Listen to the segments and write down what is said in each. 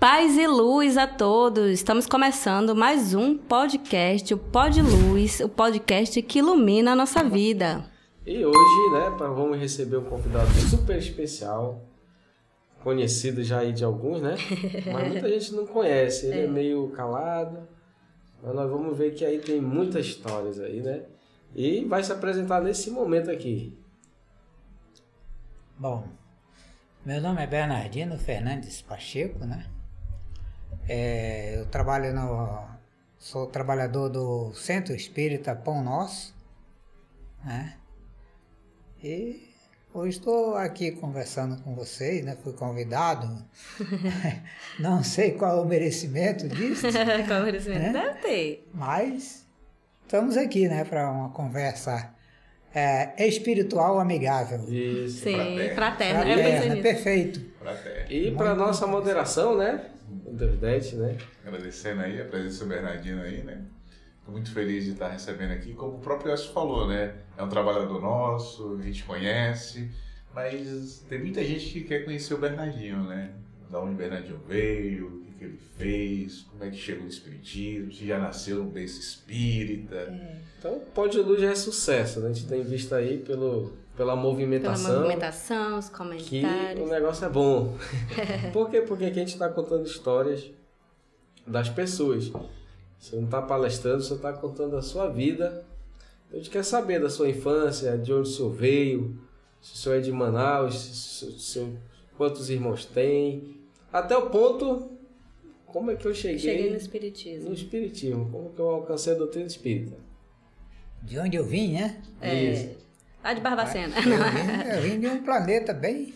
Paz e luz a todos! Estamos começando mais um podcast, o Pod Luz, o podcast que ilumina a nossa vida. E hoje, né, vamos receber um convidado super especial, conhecido já aí de alguns, né? Mas muita gente não conhece, ele é meio calado, mas nós vamos ver que aí tem muitas histórias aí, né? E vai se apresentar nesse momento aqui. Bom, meu nome é Bernardino Fernandes Pacheco, né? Eu sou trabalhador do Centro Espírita Pão Nosso, né? E hoje estou aqui conversando com vocês, né? Fui convidado, não sei qual é o merecimento disso. Qual o merecimento? Né? Deve ter. Mas estamos aqui, né? Para uma conversa espiritual amigável. Isso. Sim, fraterna. Perfeito. E para nossa moderação, né? O Davidete, né? Agradecendo aí a presença do Bernardino aí, né? Estou muito feliz de estar recebendo aqui, como o próprio Elcio falou, né? É um trabalhador nosso, a gente conhece, mas tem muita gente que quer conhecer o Bernardino, né? Da onde o Bernardino veio, o que ele fez, como é que chegou no espiritismo, se já nasceu num berço espírita. Então, Pod Luz já é sucesso, né? A gente tem visto aí pela movimentação. Pela movimentação, os Que comentários. o negócio é bom. Por quê? Porque aqui a gente está contando histórias das pessoas. Você não está palestrando, você está contando a sua vida. A gente quer saber da sua infância, de onde o senhor veio, se o senhor é de Manaus, quantos irmãos tem. Até o ponto, como é que eu cheguei no Espiritismo. no Espiritismo, como que eu alcancei a doutrina espírita. De onde eu vim, né? Isso. Lá de Barbacena. Eu vim de um planeta bem...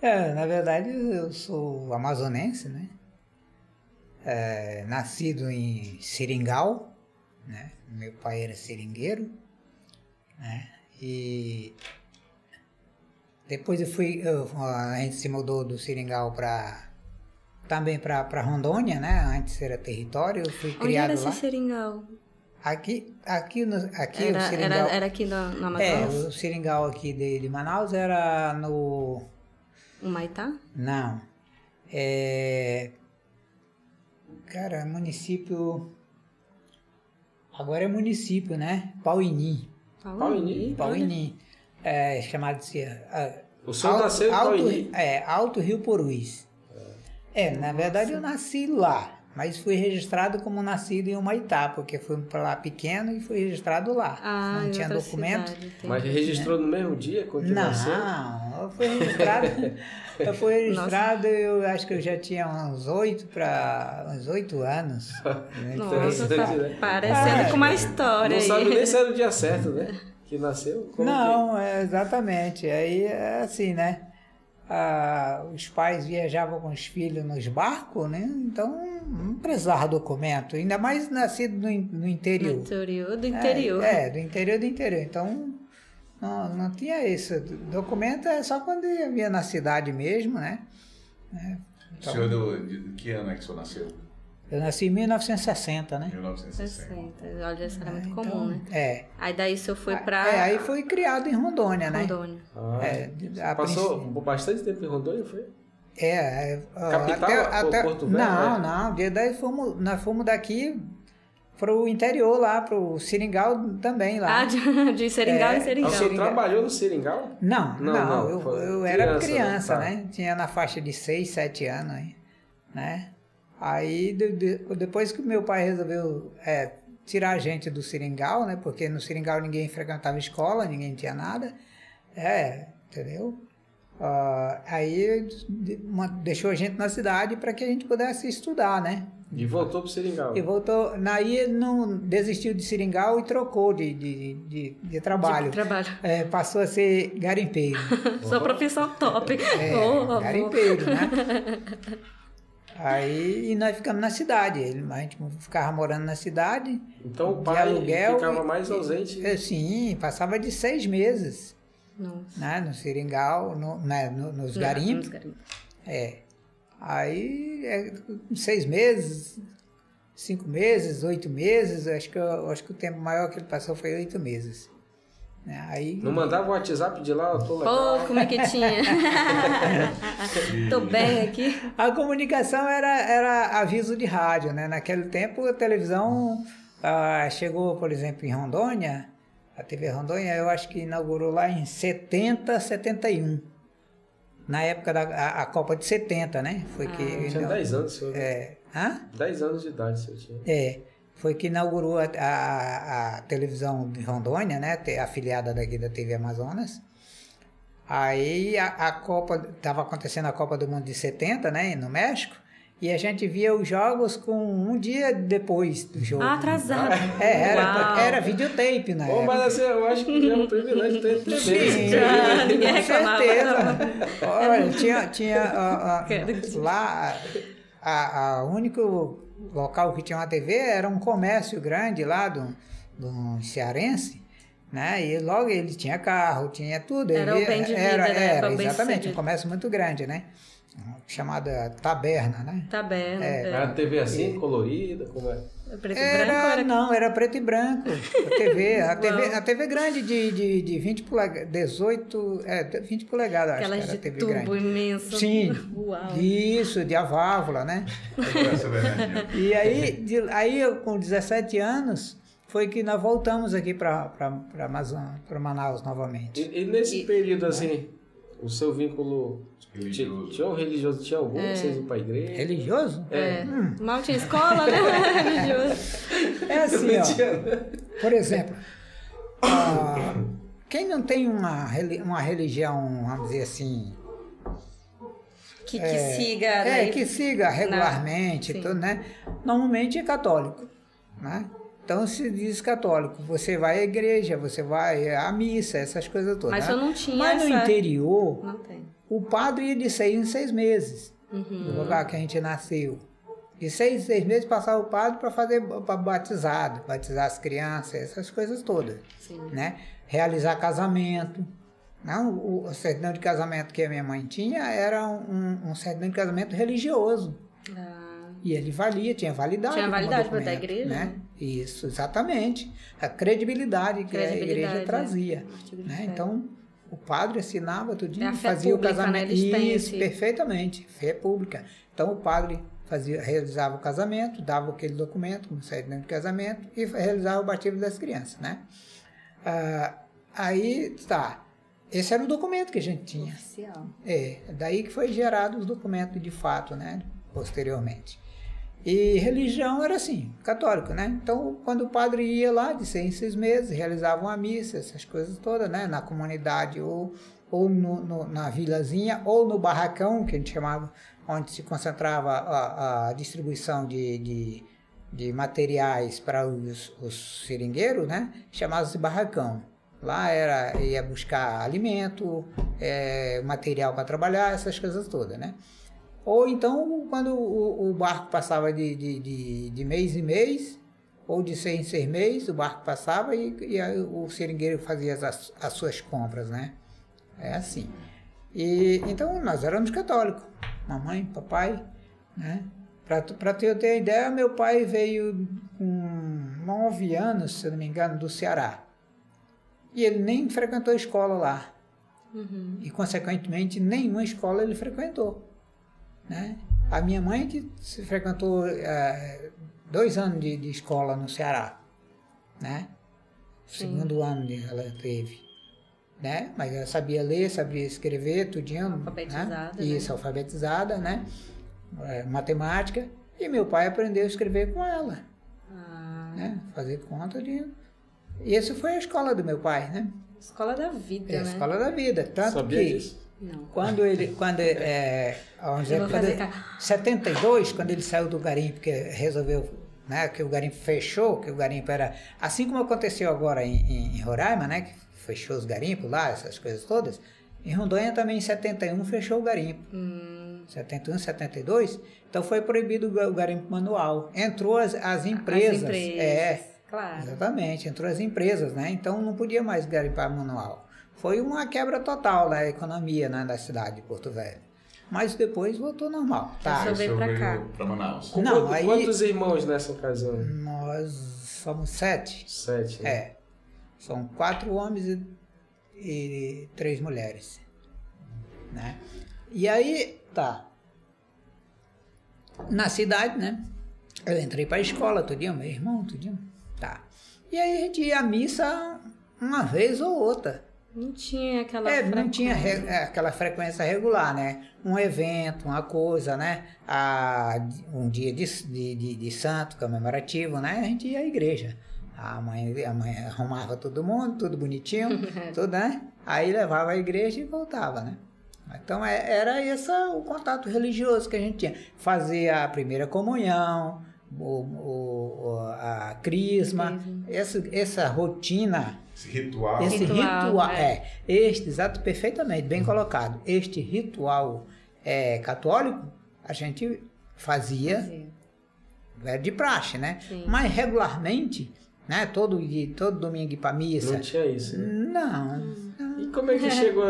na verdade, eu sou amazonense, né? Nascido em Seringal, né? Meu pai era seringueiro, né? E depois a gente se mudou do Seringal também para Rondônia, né? Antes era território, eu fui Onde criado era esse lá. Seringal? Aqui Era, o Seringal... era aqui no Amazonas? o Seringal aqui de Manaus era no... O Maitá? Não. Cara, município... Agora é município, né? Pauini. Pauini? Chamado de... O senhor nasceu em Pauini? Alto Rio Purus. Na verdade eu nasci lá. Mas fui registrado como nascido em Humaitá, porque fui para lá pequeno e fui registrado lá. Não tinha documento. Mas registrou no mesmo dia quando nasceu? Não, eu fui registrado, eu acho que eu já tinha uns 8 anos. Nossa, tá né? parecendo com uma história Não aí. sabe nem se era o dia certo, né? Que nasceu? Exatamente. Aí é assim, né? Os pais viajavam com os filhos nos barcos, né? Então não precisava documento, ainda mais nascido no interior. Do interior. Do interior do interior. Então não tinha isso. Documento é só quando ia na cidade mesmo, né? Então, o senhor, de que ano é que o senhor nasceu? Eu nasci em 1960, né? 1960. Olha, isso era muito comum, né? Aí daí o senhor foi pra... aí foi criado em Rondônia, né? Rondônia. Passou bastante tempo em Rondônia, foi? Capital até Porto Velho? Não. Daí nós fomos daqui pro interior lá, pro Seringal também lá. De Seringal em Seringal. O senhor trabalhou no Seringal? Não. Eu era criança, né? né? Tinha na faixa de 6, 7 anos aí, né? Aí, depois que meu pai resolveu tirar a gente do Seringal, né? Porque no Seringal ninguém frequentava escola, ninguém tinha nada. Entendeu? Aí deixou a gente na cidade para que a gente pudesse estudar, né? E voltou pro Seringal. E voltou. Aí não desistiu de Seringal e trocou de trabalho. Passou a ser garimpeiro. Sua profissão top. Garimpeiro, né? Aí nós ficamos na cidade, a gente ficava morando na cidade. Então o pai ficava mais ausente? Sim, passava de 6 meses. Nossa. Né, no Seringal, nos garimpos. Aí 6 meses, 5 meses, 8 meses, acho que o tempo maior que ele passou foi 8 meses. Né? Aí, Não mandava o WhatsApp de lá, eu tô legal. Pô, como é que tinha? Tô bem aqui. a comunicação era aviso de rádio, né? Naquele tempo a televisão chegou, por exemplo, em Rondônia, a TV Rondônia, eu acho que inaugurou lá em 70, 71. Na época da Copa de 70, né? Foi que Tinha 10 anos, senhor. 10 anos de idade, senhor tinha. Foi que inaugurou a televisão de Rondônia, né? Afiliada daqui da TV Amazonas. Aí a Copa, estava acontecendo a Copa do Mundo de 70, né? No México. E a gente via os jogos com um dia depois do jogo. Atrasado. Era videotape, né? Mas assim, eu acho que é um privilégio ter TV. Sim, ninguém com reclamava. certeza. Olha, tinha lá, a único local que tinha uma TV era um comércio grande lá do cearense, né? E logo ele tinha carro, tinha tudo. Era o bem de vida, né? Era exatamente, um comércio muito grande, né? Chamada Taberna, né? Taberna. Era a TV assim, colorida, como é? Preto e branco? Não, era preto e branco. A TV grande de 20 polegadas, 20 polegadas, Aquelas acho que era de a TV tubo grande. imenso. Sim, Uau. isso, de a válvula, né? E aí eu, com 17 anos, foi que nós voltamos aqui para Manaus novamente. E nesse período, assim, o seu vínculo religioso. Tinha um religioso, tinha algum? Vocês iam pra igreja? Religioso? Mal tinha escola, né? Religioso. É assim, ó. Por exemplo, quem não tem uma religião, vamos dizer assim... Que siga... Né? Que siga regularmente, tudo, né? Normalmente é católico, né? Então se diz católico, você vai à igreja, você vai à missa, essas coisas todas. Mas né? eu não tinha Mas no interior, não tem. O padre ia de 6 em 6 meses, no lugar que a gente nasceu. De 6 em 6 meses passava o padre para batizar as crianças, essas coisas todas. Sim. Né? Realizar casamento. Não, o certidão de casamento que a minha mãe tinha era um certidão de casamento religioso. E ele tinha validade. Tinha validade para a igreja? Né? Isso, exatamente. A credibilidade que a igreja trazia. Né? Então, o padre assinava tudinho, fazia pública, o casamento. Né? Isso, perfeitamente. Fé pública. Então, o padre realizava o casamento, dava aquele documento, como certidão de casamento, e realizava o batismo das crianças. Né? Aí, tá. Esse era o documento que a gente tinha. Oficial. Daí que foi gerado os documentos de fato, né? Posteriormente. E religião era assim, católico, né? Então, quando o padre ia lá, de 6 em 6 meses, realizava uma missa, essas coisas todas, né? Na comunidade, ou na vilazinha, ou no barracão, que a gente chamava, onde se concentrava a distribuição de materiais para os seringueiros, né? Chamava-se barracão. Lá ia buscar alimento, material para trabalhar, essas coisas todas, né? Ou então, quando o barco passava de mês em mês, ou de 6 em 6 meses, o barco passava e o seringueiro fazia as suas compras, né? É assim. Então, nós éramos católicos. Mamãe, papai, né? Para ter ideia, meu pai veio com 9 anos, se eu não me engano, do Ceará. E ele nem frequentou a escola lá. E, consequentemente, nenhuma escola ele frequentou. Né? A minha mãe que frequentou 2 anos de escola no Ceará. Né? Segundo ano ela teve. Né? Mas ela sabia ler, sabia escrever, tudinho. Alfabetizada. Né? Isso, alfabetizada, né? Matemática. E meu pai aprendeu a escrever com ela. Né? Fazer conta de... E essa foi a escola do meu pai, né? Escola da vida, né? Escola da vida. Tanto sabia que disso? Não. Quando 72, quando ele saiu do garimpo, que resolveu, né, que o garimpo fechou, que o garimpo era... Assim como aconteceu agora em Roraima, né? Que fechou os garimpos lá, essas coisas todas. Em Rondônia também, em 71, fechou o garimpo. 71, 72. Então foi proibido o garimpo manual. Entrou as empresas. As empresas. Claro. Exatamente, entrou as empresas, né? Então não podia mais garimpar manual. Foi uma quebra total da economia, né, da cidade de Porto Velho. Mas depois voltou normal. Tá. Eu veio pra cá. Pra Manaus. Quantos irmãos nessa ocasião? Nós somos 7. 7. Né? São 4 homens e e 3 mulheres, né? E aí, tá. Na cidade, né? Eu entrei para a escola todo dia, meu irmão, todo dia. Tá. E aí a gente ia à missa uma vez ou outra. Não tinha aquela Não tinha aquela frequência regular, né? Um evento, uma coisa, né? Um dia de santo comemorativo, né? A gente ia à igreja. A mãe arrumava todo mundo, tudo bonitinho, tudo, né? Aí levava à igreja e voltava, né? Então era esse o contato religioso que a gente tinha. Fazia a primeira comunhão, a crisma, essa rotina. Esse ritual. Exato, perfeitamente, bem colocado. Este ritual católico, a gente fazia de praxe, né? Sim. Mas regularmente, né? Todo domingo ir pra missa. Não tinha isso, né? Não. E como é que chegou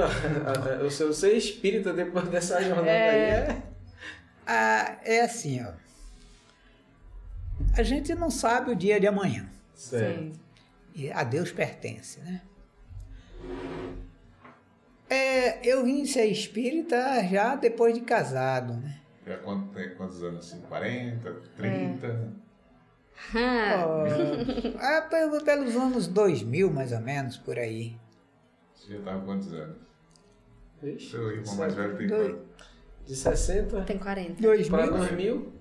o seu ser espírita depois dessa jornada aí? É assim, ó. A gente não sabe o dia de amanhã. Certo. E a Deus pertence, né? Eu vim ser espírita já depois de casado, né? Já quantos anos assim? 40, 30? Pelos anos 2000, mais ou menos, por aí. Você já estava com quantos anos? Ixi, seu irmão mais velho tem quanto? De 60? Tem 40. 2000? Para 2000?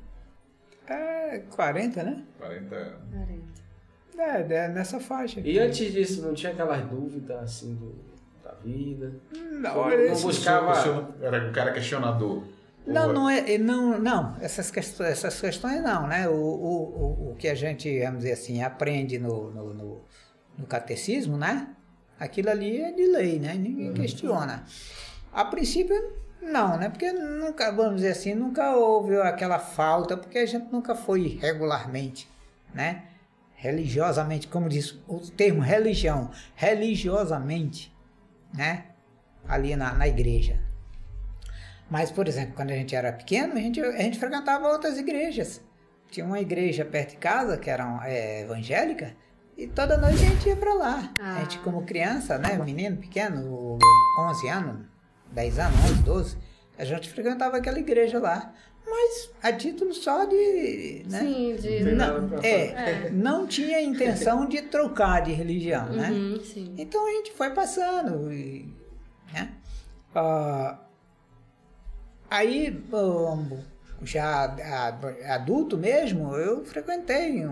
40, né? 40 anos. 40. Nessa faixa. E antes disso, não tinha aquelas dúvidas assim da vida? Não, não buscava... Era um cara questionador. Não, essas questões não, né? O que a gente, vamos dizer assim, aprende no catecismo, né? Aquilo ali é de lei, né? Ninguém questiona. A princípio, não, né? Porque nunca, vamos dizer assim, nunca houve aquela falta, porque a gente nunca foi regularmente, né? Religiosamente, como diz o termo religião, religiosamente, né? Ali na igreja. Mas, por exemplo, quando a gente era pequeno, a gente frequentava outras igrejas. Tinha uma igreja perto de casa, que era evangélica, e toda noite a gente ia para lá. A gente, como criança, né, menino pequeno, 11 anos, 10 anos, 11, 12, a gente frequentava aquela igreja lá. Mas a título só de... Né? Sim, não tinha intenção de trocar de religião, né? Sim. Então a gente foi passando, né? Aí, já adulto mesmo, eu frequentei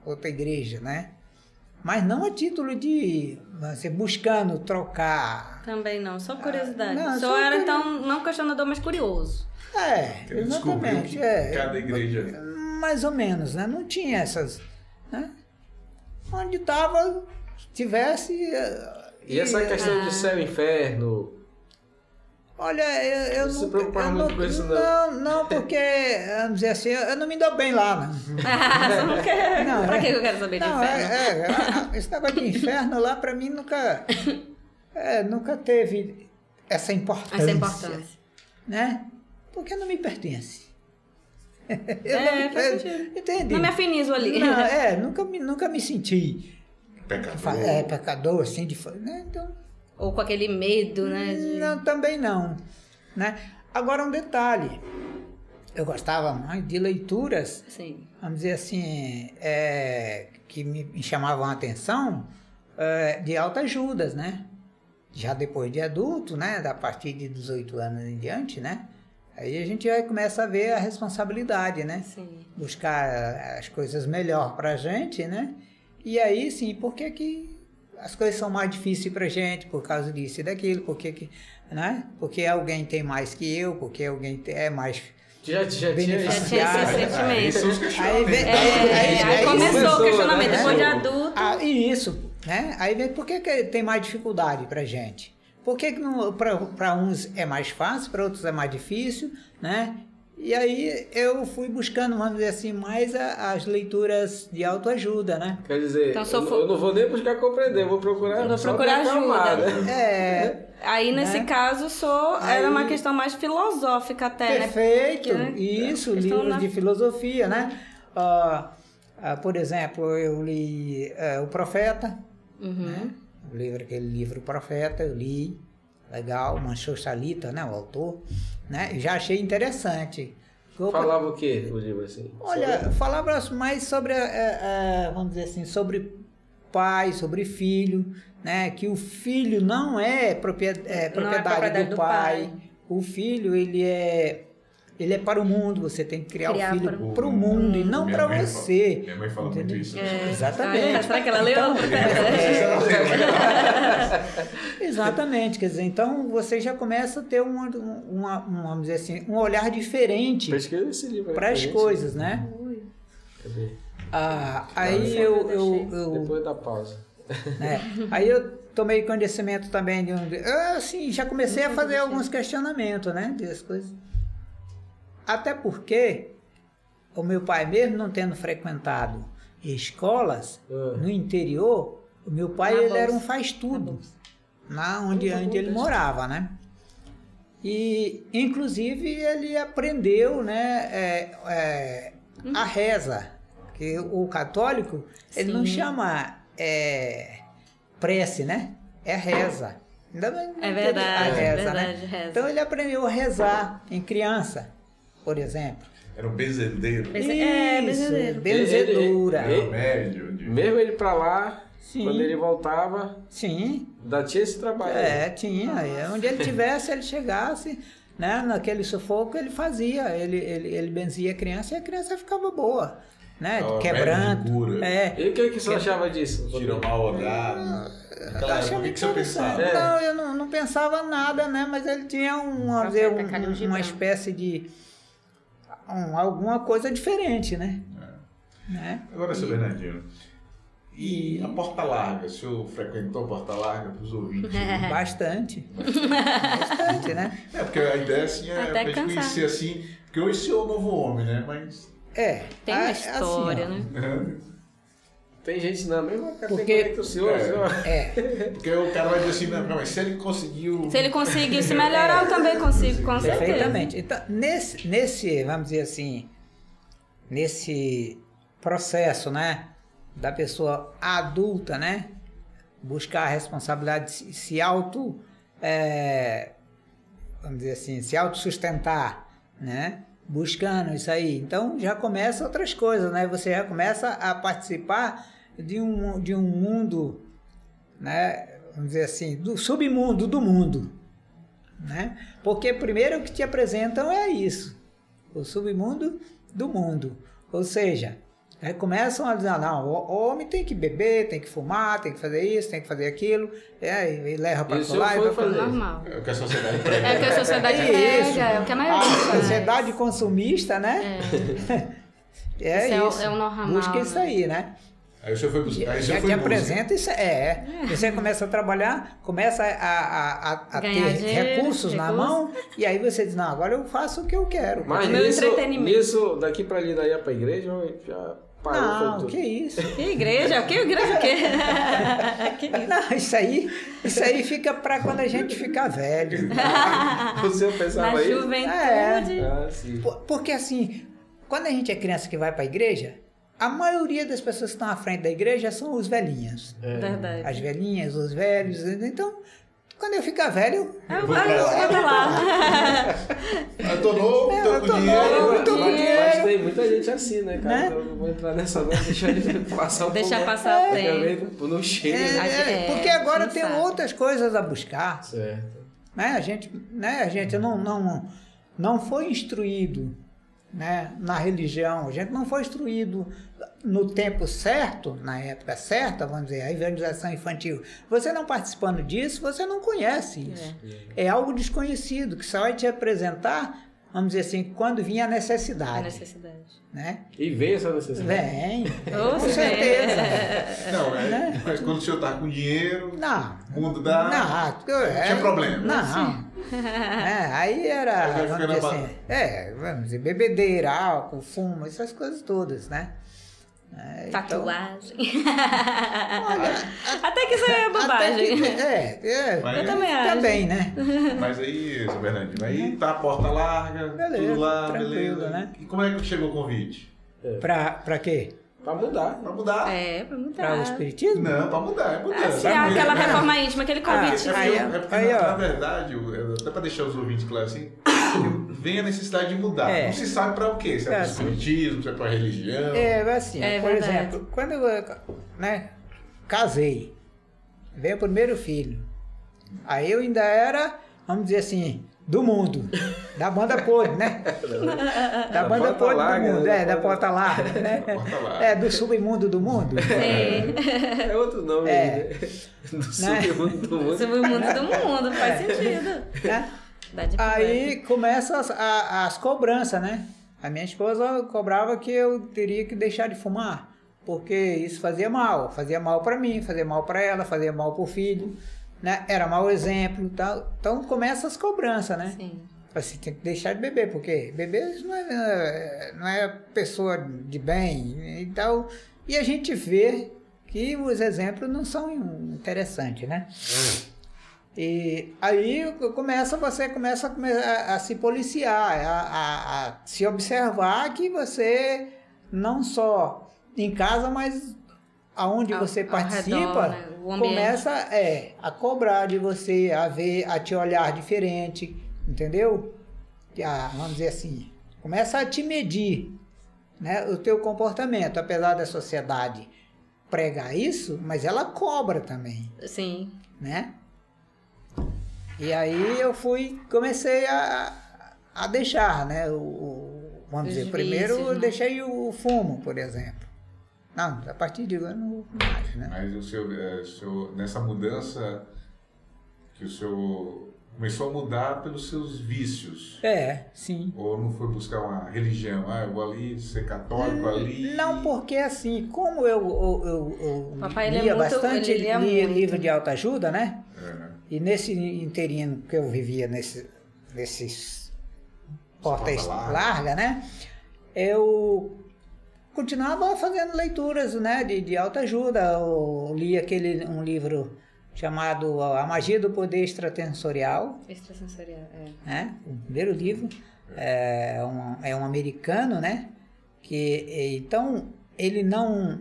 outra igreja, né? Mas não a título de você buscando trocar. Também não, só curiosidade. Não, só era então não questionador, mas curioso. Exatamente. Cada igreja. Mais ou menos, né? Não tinha essas, né? Onde estava, tivesse. E essa questão de céu e inferno? Olha, eu não se preocupava muito com isso, não. Não, porque, vamos dizer assim, eu não me dou bem lá, né? Você não quer? Não, pra que eu quero saber de inferno? Esse negócio de inferno lá, pra mim, nunca teve essa importância. Né? Porque não me pertence. Faz sentido. Entendi. Não me afinizo ali. Nunca me senti pecador, assim, né? Então... Ou com aquele medo, né? Não, também não, né? Agora um detalhe, eu gostava mais de leituras, sim, vamos dizer assim, que me chamavam a atenção, de autoajudas, né? Já depois de adulto, né? A partir de 18 anos em diante, né? Aí a gente vai começa a ver a responsabilidade, né? Sim. Buscar as coisas melhor pra gente, né? E aí, sim, por que as coisas são mais difíceis pra gente por causa disso e daquilo, né? Porque alguém tem mais que eu, porque alguém é mais Já beneficiado. tinha esse sentimento. Aí começou o questionamento, né? Depois de adulto. Isso, né? Aí vem por que tem mais dificuldade pra gente? Por que para uns é mais fácil, para outros é mais difícil, né? E aí eu fui buscando, vamos dizer assim, mais as leituras de autoajuda, né? Quer dizer, então, eu não vou nem buscar compreender, vou procurar ajuda. Né? Aí, nesse caso, era uma questão mais filosófica até, perfeito, né? Isso, livros de filosofia, né? Por exemplo, eu li O Profeta, né? aquele livro Profeta, eu li, legal, Manchou Shalita, né, o autor, né, e já achei interessante. Falava o que o livro assim? Olha, falava mais sobre, vamos dizer assim, sobre pai, sobre filho, né, que o filho não é propriedade do pai. O filho, ele é para o mundo, você tem que criar o filho para o mundo e não para você. Minha mãe fala muito isso. Exatamente. Será que ela leu? Exatamente, quer dizer, então você já começa a ter vamos dizer assim, um olhar diferente para as coisas, né? Cadê? Aí Depois da pausa. Aí eu tomei conhecimento também assim, já comecei a fazer alguns questionamentos, né, das coisas. Até porque o meu pai, mesmo não tendo frequentado escolas no interior, o meu pai ele era um faz-tudo, lá onde ele morava, né? E, inclusive, ele aprendeu, né, a reza, que o católico, ele não chama prece, né? É reza. É verdade, reza. Então, ele aprendeu a rezar em criança, por exemplo. Era um benzedeiro. Benzedeiro. Benzedura. Mesmo ele pra lá, Sim. quando ele voltava, Sim. ainda tinha esse trabalho. Tinha. Onde ele tivesse, ele chegasse, né, naquele sufoco, ele fazia. Ele benzia a criança e a criança ficava boa, né? Quebrando. E o que você achava disso? Tirou mal olhado. Claro, o que você pensava? Não, eu não pensava nada, né? Mas ele tinha uma espécie de alguma coisa diferente, né? Agora, seu Bernardino, e a Porta Larga? O senhor frequentou a Porta Larga para os ouvintes? Bastante. Bastante, né? Porque a ideia assim, pra gente conhecer assim, porque hoje o senhor é o novo homem, né? Mas... Tem uma história, assim, né? Tem gente na mesma categoria que o senhor. Porque o cara vai dizer assim, não, mas se ele conseguiu... Se ele conseguisse melhorar, eu também consigo, com certeza. Perfeitamente. Então, nesse, vamos dizer assim, nesse processo, né, da pessoa adulta, né, buscar a responsabilidade de se vamos dizer assim, se autossustentar, né, buscando isso aí. Então, já começa outras coisas, né, você já começa a participar de um mundo, né, vamos dizer assim, do submundo do mundo, né, porque primeiro o que te apresentam é isso, o submundo do mundo, ou seja, aí começam a dizer, não, o homem tem que beber, tem que fumar, tem que fazer isso, tem que fazer aquilo, e leva para lá e vai fazer. Normal. É o que a sociedade prega. É o que a sociedade prega, é o que a maioria faz. A sociedade consumista, né? Isso. É o normal. Busca isso aí, né? Aí o senhor foi buscar, já te apresenta isso, você começa a trabalhar, começa a ter recursos na mão, e aí você diz, não, agora eu faço o que eu quero. Mas nisso, daqui pra ali, daí pra igreja, já parou, não, foi tudo. Que isso? Que igreja? Que igreja o quê? Não, isso aí fica pra quando a gente ficar velho. Você pensava na isso? juventude. Sim. Porque assim, quando a gente é criança que vai pra igreja, a maioria das pessoas que estão à frente da igreja são os velhinhos. Verdade. As velhinhas, os velhos. Então, quando eu ficar velho... Eu vou lá. Eu tô novo, tô com dinheiro. Mas tem muita gente assim, né, cara? Então eu não vou entrar nessa agora, deixa ele passar um pouco. Deixa passar o tempo. Não chega. Porque agora tem outras coisas a buscar. Certo. A gente não foi instruído, né, na religião, a gente não foi instruído no tempo certo, na época certa, vamos dizer, a evangelização infantil. Você não participando disso, você não conhece isso. É algo desconhecido, que só vai te apresentar, vamos dizer assim, quando vinha a necessidade. A necessidade. Né? E vem essa necessidade? Vem, com certeza. Não, mas quando o senhor tá com dinheiro, o mundo dá... Não tinha problema. Não. Aí era, vamos dizer, bebedeira, álcool, fumo, essas coisas todas, né? Tatuagem. Até que isso é bobagem. Eu também acho. Também, né? Mas aí, seu Bernardino, aí tá a Porta Larga, beleza, tudo lá, tranquilo, beleza. Né? E como é que chegou o convite? Pra quê? Pra mudar. Pra mudar. Pra mudar. Para o espiritismo? Não, pra mudar, é mudança. Se há aquela reforma íntima, aquele convite. Na verdade, até pra deixar os ouvintes claros assim, vem a necessidade de mudar. Não se sabe pra o quê? Se é pro espiritismo, se é pra religião. Assim, por exemplo, quando eu casei, veio o primeiro filho, aí eu ainda era, vamos dizer assim, do mundo, da banda podre, né? Da banda podre do mundo, da porta larga, né? Do submundo do mundo. É outro nome, né? Do submundo do mundo. Submundo do mundo, faz sentido. Né? Aí começam as cobranças, né? A minha esposa cobrava que eu teria que deixar de fumar, porque isso fazia mal para mim, fazia mal para ela, fazia mal para o filho. Né? Era mau exemplo, então começa as cobranças, né? Sim. Assim, tem que deixar de beber, porque beber não é pessoa de bem, então, e a gente vê que os exemplos não são interessantes, né? E aí você começa a se policiar, a se observar que você não só em casa, mas aonde você participa, redor, né? Começa a cobrar de você, a te olhar diferente, entendeu? Vamos dizer assim, começa a te medir, né, o teu comportamento, apesar da sociedade pregar isso, mas ela cobra também. Sim. Né? E aí eu comecei a deixar, né, vamos dizer, primeiro eu deixei o fumo, por exemplo. Não, a partir de agora não vou mais, né? Mas o seu, nessa mudança, que o senhor começou a mudar pelos seus vícios. Sim. Ou não foi buscar uma religião? Eu vou ali ser católico ali... Não, porque assim, como eu Papai, lia bastante, lia livro de autoajuda, né? E nesse interino que eu vivia nesses portas largas, né? Eu continuava fazendo leituras, né, de autoajuda. Eu li um livro chamado A Magia do Poder Extrasensorial. Né? O primeiro livro. É um americano, né? Então, ele não...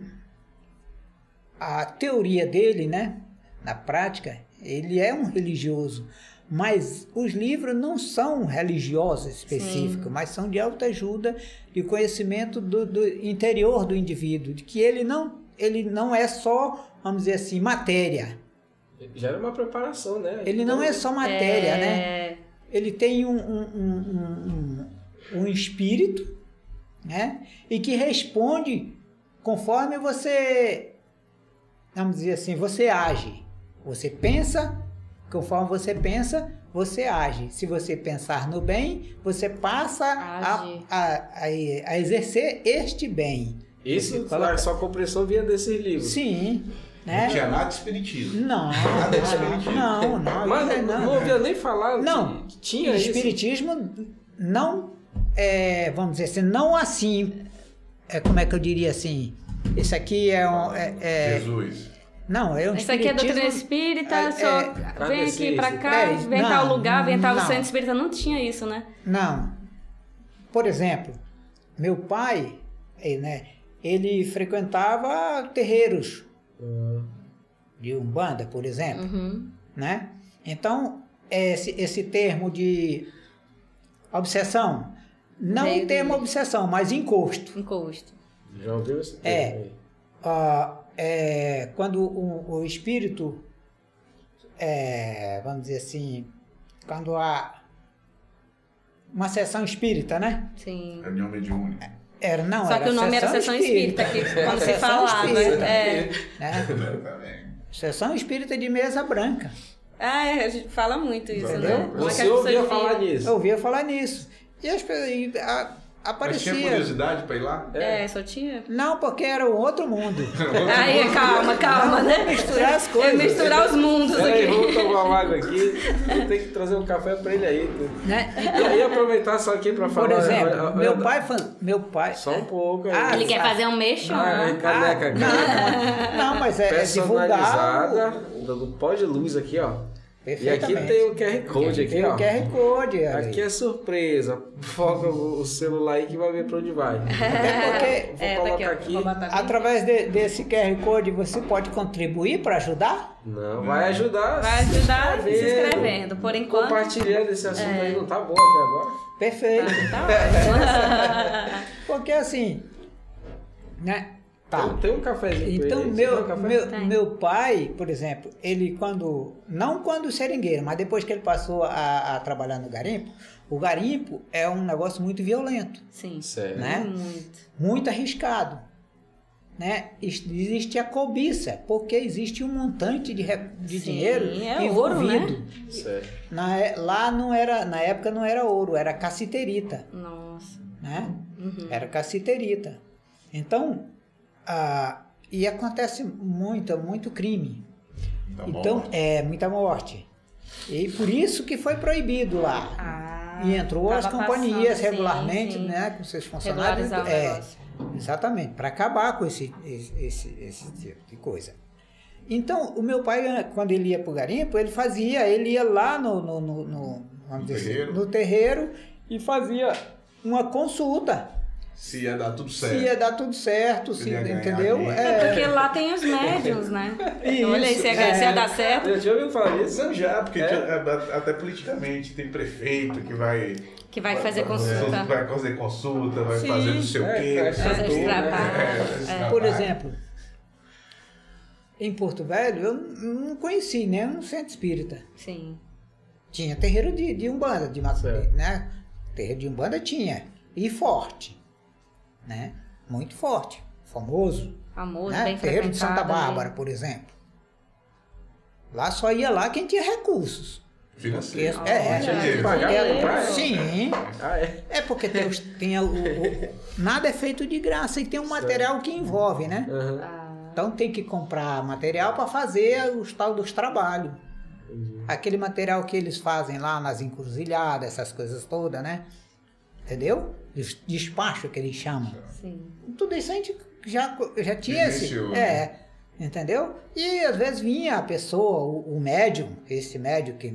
A teoria dele, né? Na prática, ele é um religioso. Mas os livros não são religiosos específicos, mas são de autoajuda, de conhecimento do interior do indivíduo, de que ele não é só, vamos dizer assim, matéria. Já era uma preparação, né? Ele não é só matéria, né? Ele tem um espírito, né? E que responde conforme você, vamos dizer assim, você age. Você pensa... Conforme você pensa, você age. Se você pensar no bem, você passa a exercer este bem. Isso, a sua compreensão vinha desses livros? Sim. Né? Não tinha nada de espiritismo. Não. Nada de espiritismo. Não. Mas não ouvia nem falar que tinha isso. Espiritismo não, vamos dizer assim, não assim, como é que eu diria assim? Esse aqui Jesus. Não, é um Isso aqui é doutrina espírita, vem aqui pra cá, vem tal lugar, vem tal centro espírita. Não tinha isso, né? Não. Por exemplo, meu pai, né, ele frequentava terreiros de Umbanda, por exemplo. Né? Então, esse termo de obsessão, não o termo obsessão, mas encosto. Já ouviu esse termo aí? Quando o espírito, vamos dizer assim, quando há uma sessão espírita, né? Sim. Reunião mediúnica. Só que o nome era sessão espírita, que quando se falava. Sessão espírita de mesa branca. A gente fala muito isso, entendeu? Né? Você ouvia falar nisso? Eu ouvia falar nisso. E as pessoas... Aparecia. Mas tinha curiosidade pra ir lá? Só tinha? Não, porque era um outro mundo. Aí, calma, né? Misturar as coisas. Misturar os mundos aqui. Vamos tomar uma água aqui. Tem que trazer um café pra ele aí. Né? E aí aproveitar só aqui pra falar... Por exemplo, meu pai... Só um pouco. Ele quer fazer um mexão. Caneca aqui. Não, mas é divulgar... Do pó de luz aqui, ó. E aqui tem o QR Code, aqui, tem ó. o QR Code. Aqui é surpresa. Foca o celular aí que vai ver pra onde vai. Até porque Vou colocar aqui. através desse QR Code você pode contribuir para ajudar? Não, vai ajudar. Vai ajudar se inscrevendo, inscrevendo. Por enquanto. compartilhando esse assunto aí, não tá bom até agora? Perfeito. Tá ótimo. Porque assim, né? Tá. Tem um cafezinho Então, pra ele. Você quer um café? Tem. meu pai, por exemplo, ele não quando seringueiro, mas depois que ele passou a trabalhar no garimpo, o garimpo é um negócio muito violento, Sim. Sério. né? Muito arriscado, né? Existe a cobiça, porque existe um montante de Sim, dinheiro é envolvido. ouro, né? Sério. Lá não era, na época não era ouro, era cassiterita, Nossa. né? Era cassiterita. Então, e acontece muito crime. Então, muita morte. E por isso que foi proibido lá. E entrou as companhias passando, regularmente, sim. né, com seus funcionários. Regularizar o negócio. Exatamente, para acabar com esse tipo de coisa. Então, o meu pai, quando ele ia para o garimpo, ele ia lá vamos dizer assim, no terreiro e fazia uma consulta. Se ia dar tudo certo. Se ia dar tudo certo, Se ia ganhar entendeu? bem. É porque lá tem os médiums, né? Isso, Olha aí, se ia dar certo. Eu já ouviu falar disso? Não, já, porque até politicamente tem prefeito que vai... Que vai fazer consulta. Vai fazer consulta, vai Sim. fazer não sei o quê. Fazer os trabalhos. esse trabalho. Por exemplo, em Porto Velho, eu não conheci nenhum centro espírita. Sim. Tinha terreiro de Umbanda, de Macumba, né? Terreiro de Umbanda tinha. E forte, né? Muito forte, famoso. Famoso, Né? bem Terreiro de Santa frequentado, Bárbara, por exemplo. Lá só ia lá quem tinha recursos. Financeiro. Olha, pagaram pra ela? Sim. Ah, é? É porque nada é feito de graça e tem um material que envolve, né? Aham. Então tem que comprar material para fazer os tal dos trabalhos. Aquele material que eles fazem lá nas encruzilhadas, essas coisas todas, né? Entendeu? Despacho que eles chamam. Sim. Tudo isso a gente já tinha esse. Entendeu? E às vezes vinha a pessoa, o médium, esse médium que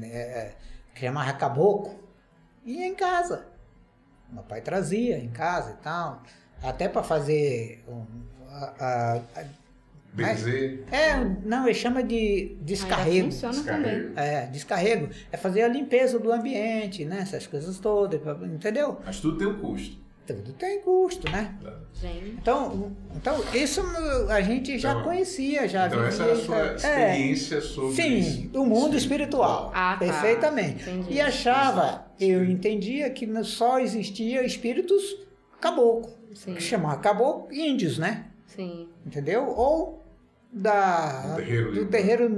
chamava caboclo, ia em casa. Meu pai trazia em casa e tal. Até para fazer Benzer. não, ele chama de descarrego. Ainda funciona também. Descarrego. É fazer a limpeza do ambiente, né? Essas coisas todas, entendeu? Mas tudo tem um custo. Tudo tem custo, né? Gente. Então isso a gente já conhecia, já Então vivia. essa era a sua experiência sobre Sim, do mundo espiritual. Ah, tá. Perfeitamente. Entendi. E achava, eu entendia que só existia espíritos caboclo. Sim. Que chamava caboclo índios, né? Sim. Entendeu? Ou Do terreiro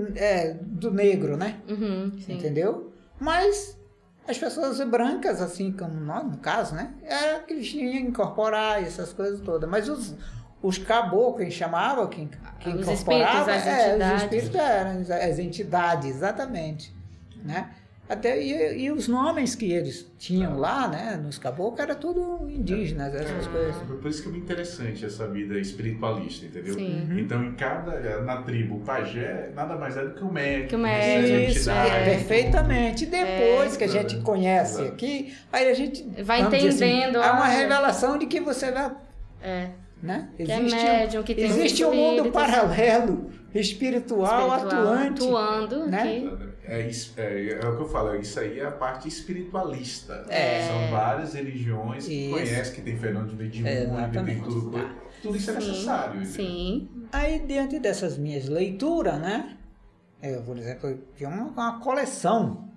do negro, né? Uhum, sim. Entendeu? Mas as pessoas brancas, assim como nós, no caso, né? Era que eles tinham que incorporar essas coisas todas. Mas os caboclos, que chamavam, que Os incorporavam, espíritos, as entidades. os espíritos eram as entidades, exatamente. Né? Até, e os nomes que eles tinham lá, né, nos caboclos, era tudo indígenas, essas coisas. Por isso que é muito interessante essa vida espiritualista, entendeu? Sim. Então, na tribo, o pajé nada mais é do que o médico. Que o médico. Isso, entidade. perfeitamente. Depois que a gente conhece aqui, aí a gente Vai vamos dizer entendendo, há uma olha. revelação de que você vai, É. né? Que é médium, que tem existe um espíritos. mundo paralelo, espiritual atuante, Atuando, né? que... É o que eu falo, isso aí é a parte espiritualista. É. São várias religiões que Isso. conhecem, que tem fenômeno mediúnico, tem Exatamente. tudo. Tudo isso é necessário. entendeu? Sim. Aí, diante dessas minhas leituras, né? Eu, por exemplo, eu tinha uma coleção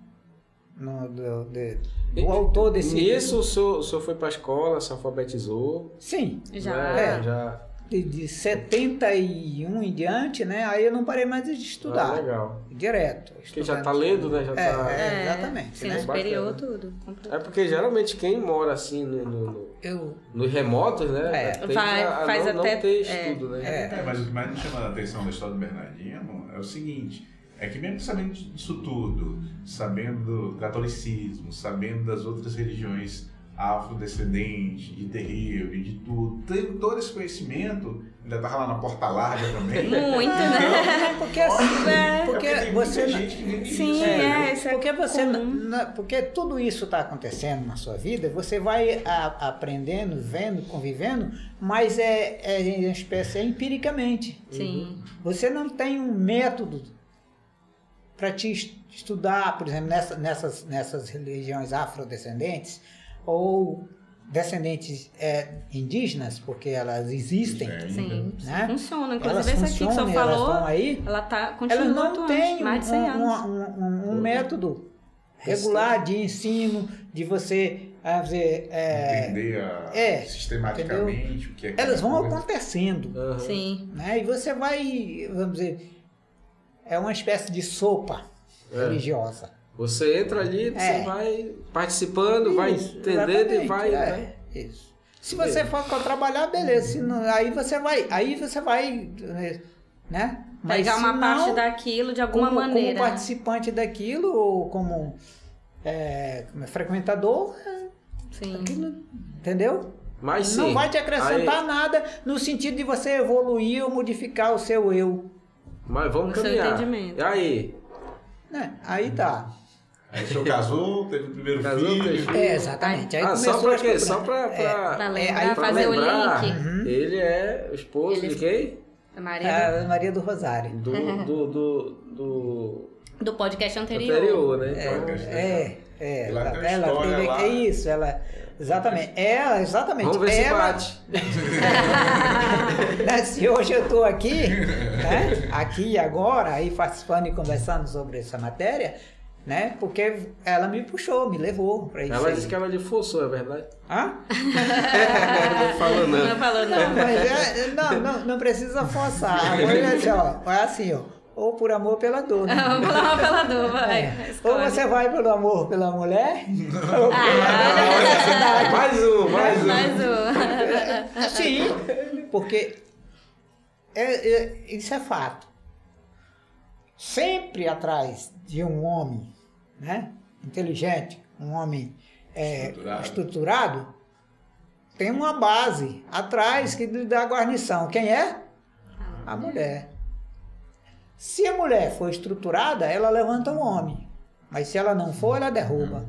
do autor desse... Nisso, o senhor foi pra escola, se alfabetizou. Sim. Já. Né? Já. De 71 em diante, né? Aí eu não parei mais de estudar. Legal. Direto. Porque já tá lendo, né? Já tá... Exatamente. Ensino Né? superior, Bacana. tudo. É porque geralmente quem mora assim nos remotos, né? Tende Faz não até... ter estudo, né? Mas o que mais me chama a atenção da história do Bernardino é o seguinte, é que mesmo sabendo disso tudo, sabendo do catolicismo, sabendo das outras religiões afrodescendentes, de terreiro, eu vi de tudo. Tenho todo esse conhecimento, ainda estava lá na Porta Larga também. Muito, né? Porque assim, porque tem você... muita gente que vive Sim, isso, né? isso é Porque você, comum. porque tudo isso está acontecendo na sua vida, você vai aprendendo, vendo, convivendo, mas é uma espécie empiricamente. Sim. Você não tem um método para te estudar, por exemplo, nessas religiões afrodescendentes ou descendentes indígenas, porque elas existem. Sim, Né? funciona. Elas Inclusive, essa aqui que o senhor funcionam, elas falou, estão aí. ela continua Elas não atuante, têm mais de 100 anos. um método regular de ensino, de você entender sistematicamente entendeu? o que é Elas vão coisa. acontecendo. Aham. Sim. Né? E você vai, vamos dizer, é uma espécie de sopa religiosa. Você entra ali, você vai participando, vai Isso, entendendo e exatamente, vai... é, isso. Se você for trabalhar, beleza. Se não, aí você vai, né? Mas Pegar se uma não, parte daquilo de alguma maneira. como participante daquilo ou como frequentador, Sim. aquilo, entendeu? Mas sim. Não vai te acrescentar aí, nada no sentido de você evoluir ou modificar o seu eu. mas vamos O seu caminhar. entendimento. E aí? Né? Aí tá. Aí o senhor casou, teve o primeiro Casou, filho. teve- Exatamente. Aí Só começou pra as quê? problemas. Só pra Pra lembrar, aí pra fazer lembrar, o link. ele é o esposo de quem? A Maria A Maria do Rosário. Do podcast anterior. anterior, né? Ela tem uma Ela história teve, lá. é isso, ela, exatamente, exatamente. Vamos ver se ela, bate. né, se hoje eu estou aqui, né, aqui e agora, aí participando e conversando sobre essa matéria, né, porque ela me puxou, me levou para isso. Ela aí. disse que ela lhe forçou, é verdade? Hã? Não falou não. Não falou, Não, não. mas não precisa forçar. Agora é assim, ó, ou por amor ou pela dor. Né? Vamos falar pela dor, vai. Ou Escolhe. você vai pelo amor pela mulher, ou pela necessidade. Mais um. Mais um. Sim, porque isso é fato. Sempre atrás de um homem, né, inteligente, um homem estruturado, tem uma base atrás que lhe dá guarnição. Quem é? A mulher. Se a mulher for estruturada, ela levanta o homem. Mas se ela não for, ela derruba.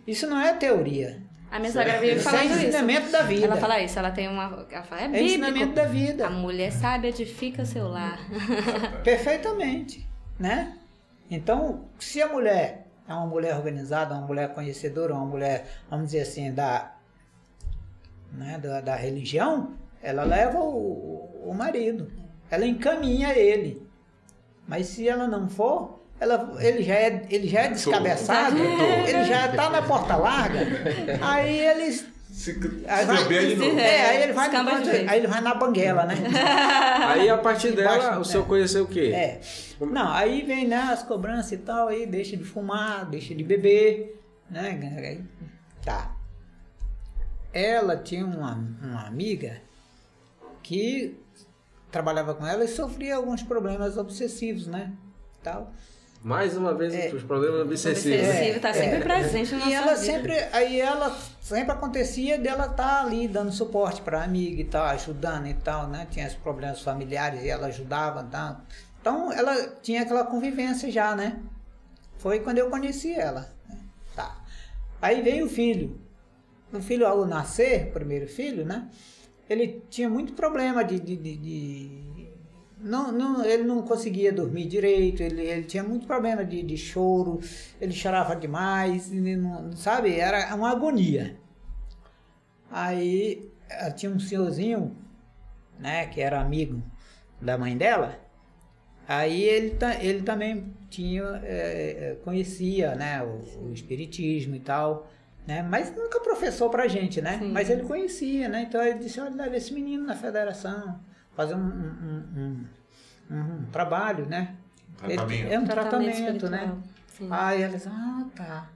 Isso não é teoria. A minha sogra vive Isso é falando isso. ensinamento da vida. Ela fala isso, ela tem uma... Ela fala, é É ensinamento bíblico. da vida. A mulher sábia edifica seu lar. Perfeitamente, né? Então, se a mulher é uma mulher organizada, uma mulher conhecedora, uma mulher, vamos dizer assim, da religião, ela leva o marido, ela encaminha ele. Mas se ela não for, ele já é descabeçado, ele já está na porta larga, aí eles... Aí ele vai Escamba de vez. aí ele vai na banguela, né? Aí a partir dela, Embaixo, o senhor conheceu o quê? Não, aí vem, né, as cobranças e tal, aí deixa de fumar, deixa de beber, né? Aí, tá. Ela tinha uma amiga que trabalhava com ela e sofria alguns problemas obsessivos, né? Tal. Mais uma vez, os problemas obsessivos. Obsessivo, tá sempre presente na E nossa vida. ela sempre acontecia dela estar ali dando suporte para a amiga e tal, ajudando e tal, né? Tinha os problemas familiares e ela ajudava e tal. Então ela tinha aquela convivência já, né? Foi quando eu conheci ela. Tá. Aí veio o filho. O filho, ao nascer, o primeiro filho, né? Ele tinha muito problema ele não conseguia dormir direito, ele tinha muito problema de choro, ele chorava demais, ele não, sabe? Era uma agonia. Aí tinha um senhorzinho, né, que era amigo da mãe dela, aí ele também conhecia, né, o espiritismo e tal, né, mas nunca professou pra gente, né? Sim. Mas ele conhecia, né? Então ele disse, olha, leva esse menino na federação, fazer um trabalho, né? Tratamento. Um tratamento, né? Sim. Aí ela disse, tá.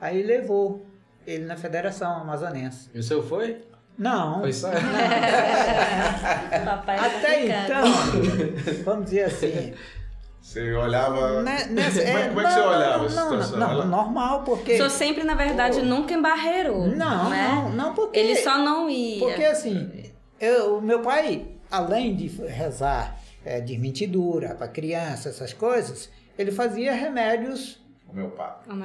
Aí levou ele na Federação Amazonense. E o senhor foi? Não. Foi só? Papai Até então, vamos dizer assim, Você olhava... Nessa, como é que você olhava a situação? Não, normal, porque... O senhor sempre, na verdade, nunca embarreirou, Não, porque... Ele só não ia. Porque assim, o meu pai, além de rezar desmentidura para criança, essas coisas, ele fazia remédios... Homeopático.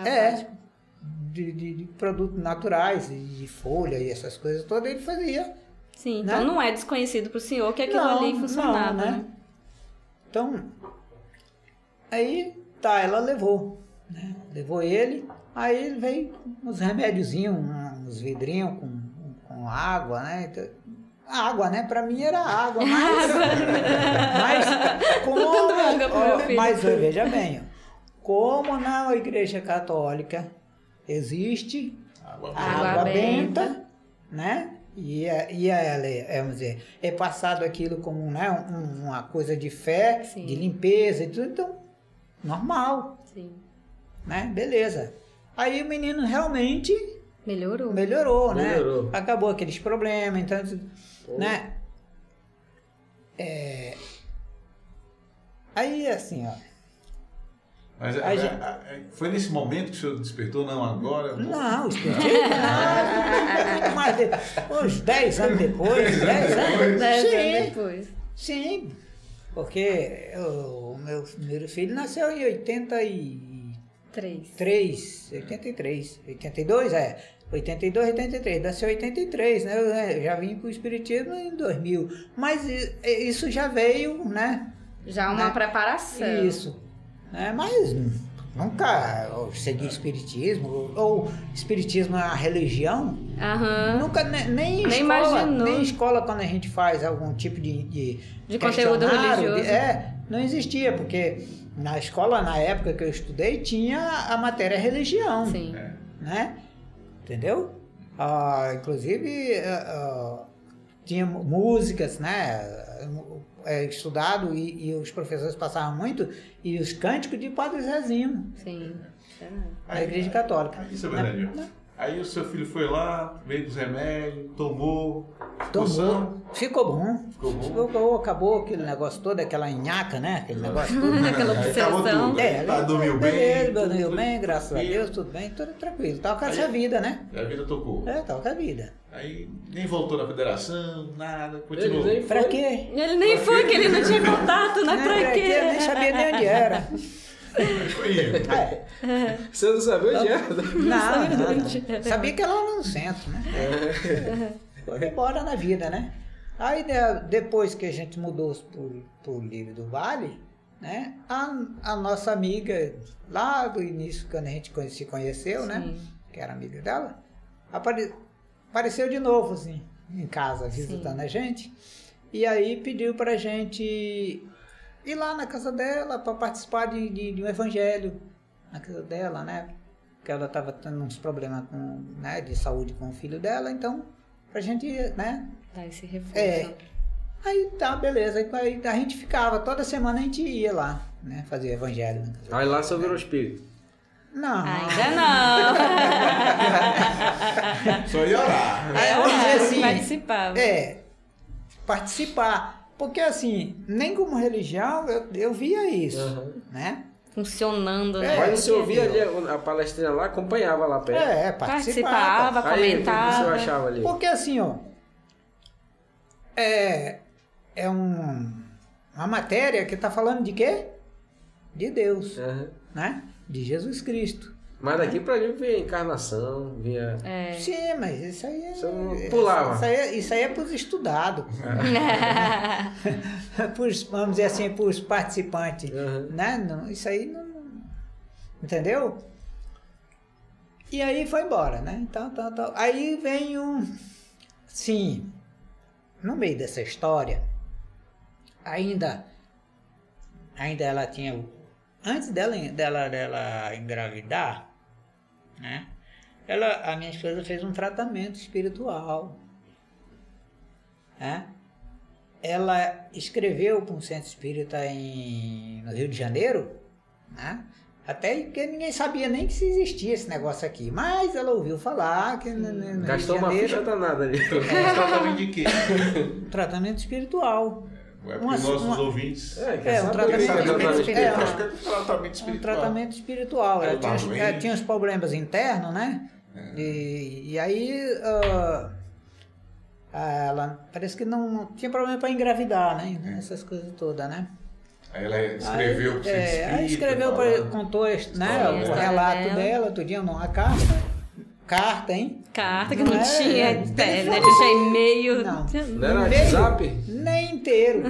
De produtos naturais, de folha e essas coisas todas, ele fazia. Sim, né? então não é desconhecido pro senhor que aquilo ali funcionava, não, né? Então, aí, ela levou, né? Levou ele, aí ele veio uns remédiozinhos, uns vidrinhos com água, né? Então, água, né? Pra mim era água, mas veja bem, como na Igreja Católica existe água benta, né? E ela, vamos dizer, é passado aquilo como, né, uma coisa de fé, sim, de limpeza e tudo, então, normal. Sim. Né? Beleza. Aí o menino realmente melhorou, né? Acabou aqueles problemas, então, né? Aí, assim, ó. Mas foi nesse momento que o senhor despertou, não agora? Não, despertei uns 10 anos depois. 10 anos depois. Sim, porque o meu primeiro filho nasceu em 83, 82, 82, 83, nasceu em 83, né? Eu já vim para o Espiritismo em 2000, mas isso já veio, né? Já uma preparação. Isso. Mas nunca segui espiritismo, ou espiritismo é uma religião. Nunca, nem escola, quando a gente faz algum tipo de conteúdo religioso. Não existia, porque na escola, na época que eu estudei, tinha a matéria religião. Sim. Né? Entendeu? Inclusive, tinha músicas, né? Estudado e os professores passavam muito, e os cânticos de Padre Zezinho. Sim. Da Igreja Católica. Isso é verdade. Aí o seu filho foi lá, veio com os remédios, tomou. Ficou bom. Acabou aquele negócio todo, aquela nhaca, né? Aquele negócio todo. Aquela obsessão. Dormiu bem. Dormiu bem, graças a Deus, tudo bem, tudo tranquilo. Tava com essa vida, né? A vida tocou. Tava com a vida. Aí nem voltou na federação, nada, continuou. Pra quê? Ele nem foi, que ele não tinha contato, né? Pra quê? Eu nem sabia nem onde era. Você não sabia onde era? Não. Sabia que ela era no centro, né? Foi embora na vida, né? Aí depois que a gente mudou pro Livre do Vale, né? A nossa amiga, lá do início, quando a gente se conheceu, sim, né? Que era amiga dela, apareceu de novo, assim, em casa, visitando, sim, a gente. E aí pediu pra gente ir lá na casa dela para participar de um evangelho na casa dela, né? Porque ela estava tendo uns problemas de saúde com o filho dela, então pra gente, né? Dar esse reforço. Aí tá, beleza. Aí a gente ficava, toda semana a gente ia lá, né? Fazer evangelho. Aí lá só virou espírito. Não. Ainda não. Só ia orar. Assim, participava. Participar. Porque assim, nem como religião eu via isso, né? Funcionando, né? Mas você ouvia ali a palestrinha lá, acompanhava lá perto. Participava, comentava. Aí, o que você achava ali? Porque assim, ó, uma matéria que tá falando de quê? De Deus, né? De Jesus Cristo. Mas daqui pra ali vinha encarnação, vinha... Sim, mas isso aí Você não pulava. Isso aí é pros estudados. Vamos dizer assim, pros participantes. Né? Não, isso aí não... Entendeu? E aí foi embora, né? Então. Aí vem Sim, no meio dessa história, ainda ela tinha... Antes dela engravidar, né? A minha esposa fez um tratamento espiritual, né? Ela escreveu para um centro espírita no Rio de Janeiro, né? Até que ninguém sabia nem que existia esse negócio aqui, mas ela ouviu falar que no Gastou Rio de Janeiro, uma ficha danada ali. Tratamento de quê? Tratamento espiritual. É porque nossos ouvintes... um tratamento espiritual. Um tratamento espiritual. Ela tinha uns problemas internos, né? E aí ela parece que não tinha problema para engravidar, né? Essas coisas todas, né? Aí ela escreveu para o centro espírita. Aí escreveu, contou, né, o relato dela, tudinho numa carta, hein? Carta que não tinha internet, tinha e-mail. Não era WhatsApp? Nem inteiro.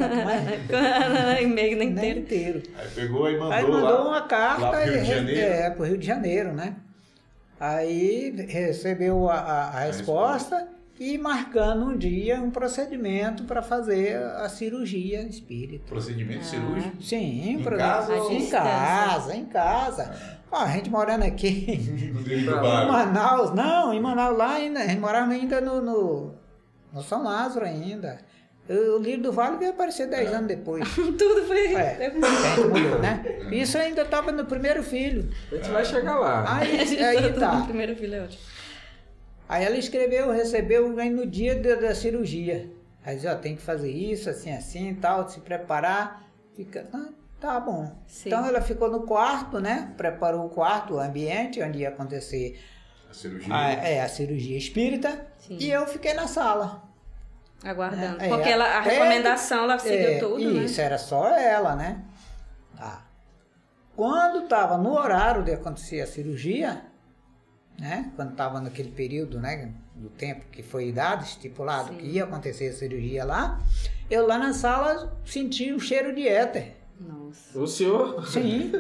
E-mail nem Nem inteiro. inteiro. Aí pegou e mandou, Aí mandou lá, uma carta lá pro Rio de Janeiro. Pro Rio de Janeiro, né? Aí recebeu a resposta e marcando um dia um procedimento para fazer a cirurgia espírita. Procedimento cirúrgico? Sim, Em casa ou- em casa. Ó, a gente morando aqui No Rio do em Bairro. Manaus, em Manaus lá ainda, a gente morava ainda no São Lázaro ainda. O Lírio do Vale veio aparecer 10 anos depois. Tudo foi... A gente mudou, né? Isso ainda estava no primeiro filho. A gente vai chegar lá. Aí tá. O primeiro filho é ótimo. Aí ela escreveu, recebeu aí no dia da cirurgia. Aí disse, ó, tem que fazer isso, assim, tal, se preparar. Fica, tá bom. Sim. Então ela ficou no quarto, né? Preparou o quarto, o ambiente onde ia acontecer A cirurgia. a cirurgia espírita. Sim. E eu fiquei na sala. Aguardando. Porque a recomendação, ela seguiu tudo, né? Isso, era só ela, né? Tá. Quando estava no horário de acontecer a cirurgia, né? Quando estava naquele período, né? Do tempo que foi dado, estipulado, Sim. que ia acontecer a cirurgia lá, eu lá na sala senti um cheiro de éter. Nossa. O senhor? Sim,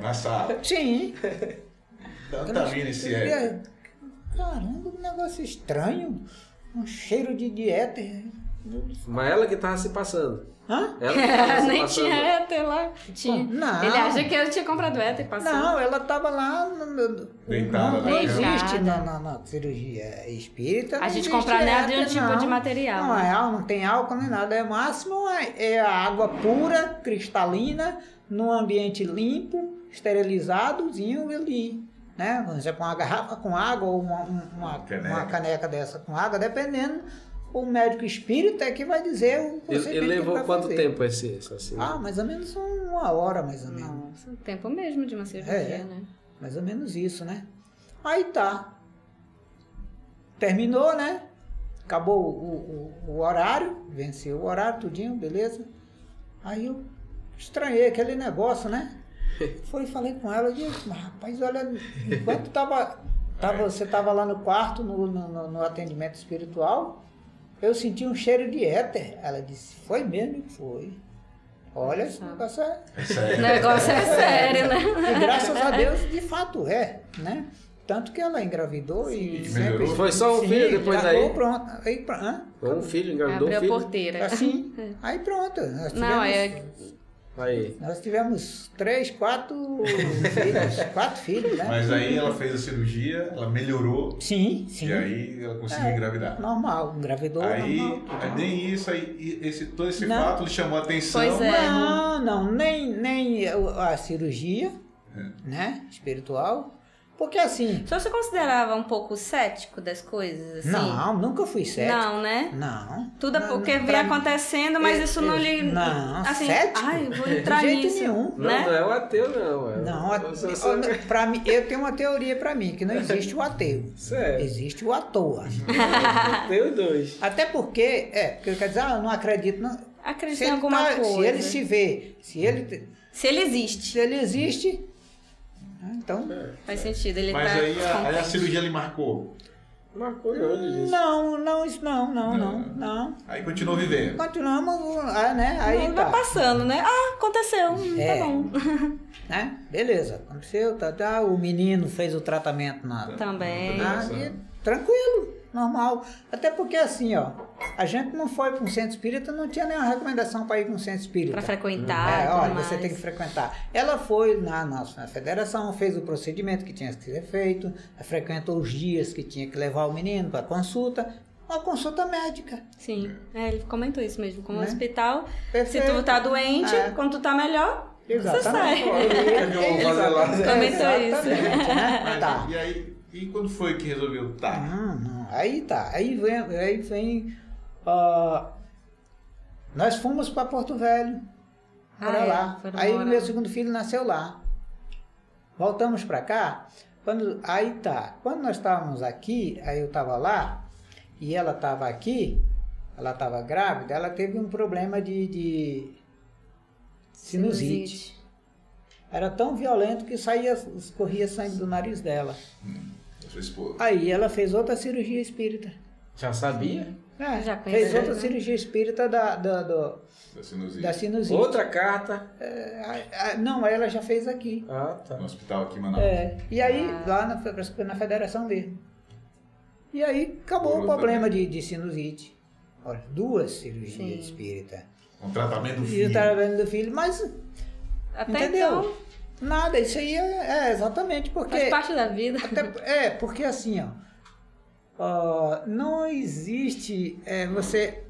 Na sala. sim. Tá vindo esse éter. Caramba, um negócio estranho. Um cheiro de éter. Mas ela que tava se passando. Hã? Ela que tava se Nem passando. tinha éter lá. Tinha. Não. Ele acha que eu tinha comprado éter e passou. Não, ela estava lá. Deitada não na existe cama. na cirurgia espírita. A não gente existe compra nada de um éter, tipo não. de material. Não, né? não tem álcool nem nada. É o máximo é a água pura, cristalina, num ambiente limpo, esterilizadozinho ali. Né? Você põe uma garrafa com água ou uma caneca dessa com água, dependendo. O médico espírita é que vai dizer o procedimento. Ele levou que vai quanto fazer. tempo esse assim? Mais ou menos 1 hora, mais ou menos. Nossa, o tempo mesmo de uma cirurgia, né? Mais ou menos isso, né? Aí tá. Terminou, né? Acabou o horário, venceu o horário, tudinho, beleza. Aí eu estranhei aquele negócio, né? Foi e falei com ela, eu disse, rapaz, olha, enquanto você estava lá no quarto, no atendimento espiritual, eu senti um cheiro de éter. Ela disse, foi mesmo? Foi. Olha, esse negócio O negócio é sério, né? E graças a Deus, de fato é, né? Tanto que ela engravidou e sempre... Foi só um filho depois daí? Pronto. Aí, Foi um filho, engravidou Abriu um filho. a porteira. assim, aí pronto. Nós tivemos 3, 4 filhos, 4 filhos, né? Mas aí ela fez a cirurgia, ela melhorou. Sim. E aí ela conseguiu engravidar. Normal, engravidou Aí, normal. nem isso aí, todo esse Não. fato lhe chamou a atenção. Pois é. Não, nem a cirurgia, né, espiritual, porque assim... O senhor se considerava um pouco cético das coisas, assim? Não, nunca fui cético. Não, né? Não. Tudo Não, porque não, vem pra- acontecendo, mas isso não lhe... Não, assim, cético? ai, vou entrar De jeito nisso. nenhum. Não, Né? não é o ateu, não. Pra mim, eu tenho uma teoria pra mim, que não existe o ateu. Sério. Existe o à toa. Tem os dois. Até porque, porque quer dizer, eu não acredito. Não. Acredita em alguma coisa. Se ele se vê, se ele existe. existe, então... Faz sentido. Ele Mas tá aí a contente. cirurgia lhe marcou. Marcou de onde disso? Não. Aí continuou vivendo. Continuamos, né? Aí Não, tá. vai passando, né? Ah, aconteceu. Tá bom. Né? Beleza, aconteceu, tá. O menino fez o tratamento Também. e tranquilo, normal. Até porque assim, ó, a gente não foi para um centro espírita, não tinha nenhuma recomendação para ir para um centro espírita. Pra frequentar. Olha, tudo você mais. tem que frequentar. Ela foi na federação, fez o procedimento que tinha que ser feito, frequentou os dias que tinha que levar o menino para consulta, uma consulta médica. Sim, ele comentou isso mesmo. Como Né? hospital, Perfeito. se tu tá doente, quando tu tá melhor, você sai. que eu vou fazer lá? Comentou isso. Exatamente, né? Tá. E aí, e quando foi que resolveu? Tá. Não. Aí tá. Aí vem Nós fomos para Porto Velho, morar lá. Aí o meu segundo filho nasceu lá. Voltamos para cá. Quando nós estávamos aqui, aí eu estava lá, e ela estava aqui, ela estava grávida, ela teve um problema de sinusite. Era tão violento que escorria sangue do nariz dela. Sua esposa. Aí ela fez outra cirurgia espírita. Já sabia? Já fez conhecia, outra né? cirurgia espírita da sinusite. Outra carta. Não, ela já fez aqui. Ah, tá. No hospital aqui em Manaus. E aí, lá na federação mesmo. E aí, acabou o problema de sinusite. Olha, 2 cirurgias espíritas. Um tratamento do E o filho. tratamento do filho, mas... Até entendeu? então, Nada, isso aí é exatamente porque... faz parte da vida. Porque assim, não existe você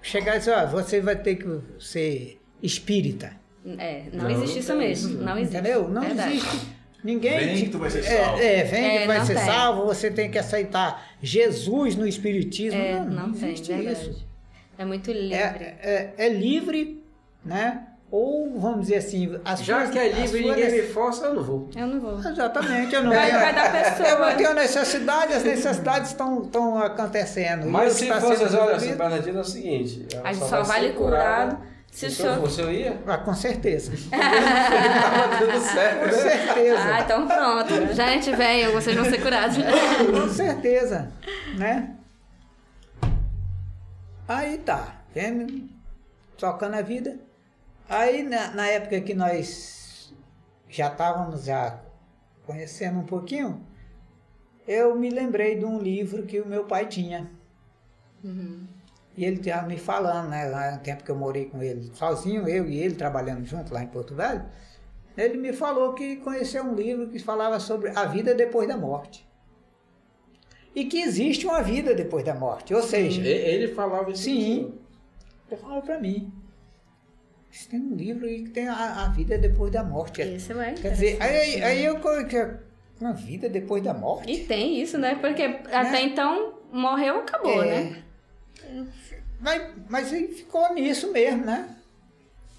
chegar e dizer, você vai ter que ser espírita. Não existe isso mesmo. Não existe. Entendeu? Não Verdade. existe. Ninguém... Vem que tu vai ser salvo. Vem que vai não ser tem. salvo, você tem que aceitar Jesus no espiritismo. Não tem, existe verdade. isso. É muito livre. É livre, né? Ou, vamos dizer assim... Já que é livre e ninguém me força, eu não vou. Eu não vou. Exatamente, eu não Vai da pessoa. Eu não tenho necessidade, as necessidades estão acontecendo. Mas E se está fosse, sendo olha, resolvido- São Bernardino é o seguinte... ela A gente só vai lhe ser curado Se se o eu senhor... fosse, eu ia? Com certeza. Tava dando certo. Com certeza. então pronto. Já a gente vem, vocês vão ser curados. Com certeza. Né? Aí tá. Vem tocando a vida. Aí na época que nós já estávamos conhecendo um pouquinho, eu me lembrei de um livro que o meu pai tinha. E ele estava me falando, né? Lá no tempo que eu morei com ele sozinho, eu e ele trabalhando junto lá em Porto Velho, ele me falou que conheceu um livro que falava sobre a vida depois da morte. E que existe uma vida depois da morte. Ou seja, Ele falava isso. sim, ele falou para mim. Tem um livro aí que tem a vida depois da morte. Isso é Quer dizer, interessante. aí eu coloquei uma vida depois da morte. E tem isso, né? Porque até então, morreu, acabou, né? Mas aí ficou nisso mesmo, né?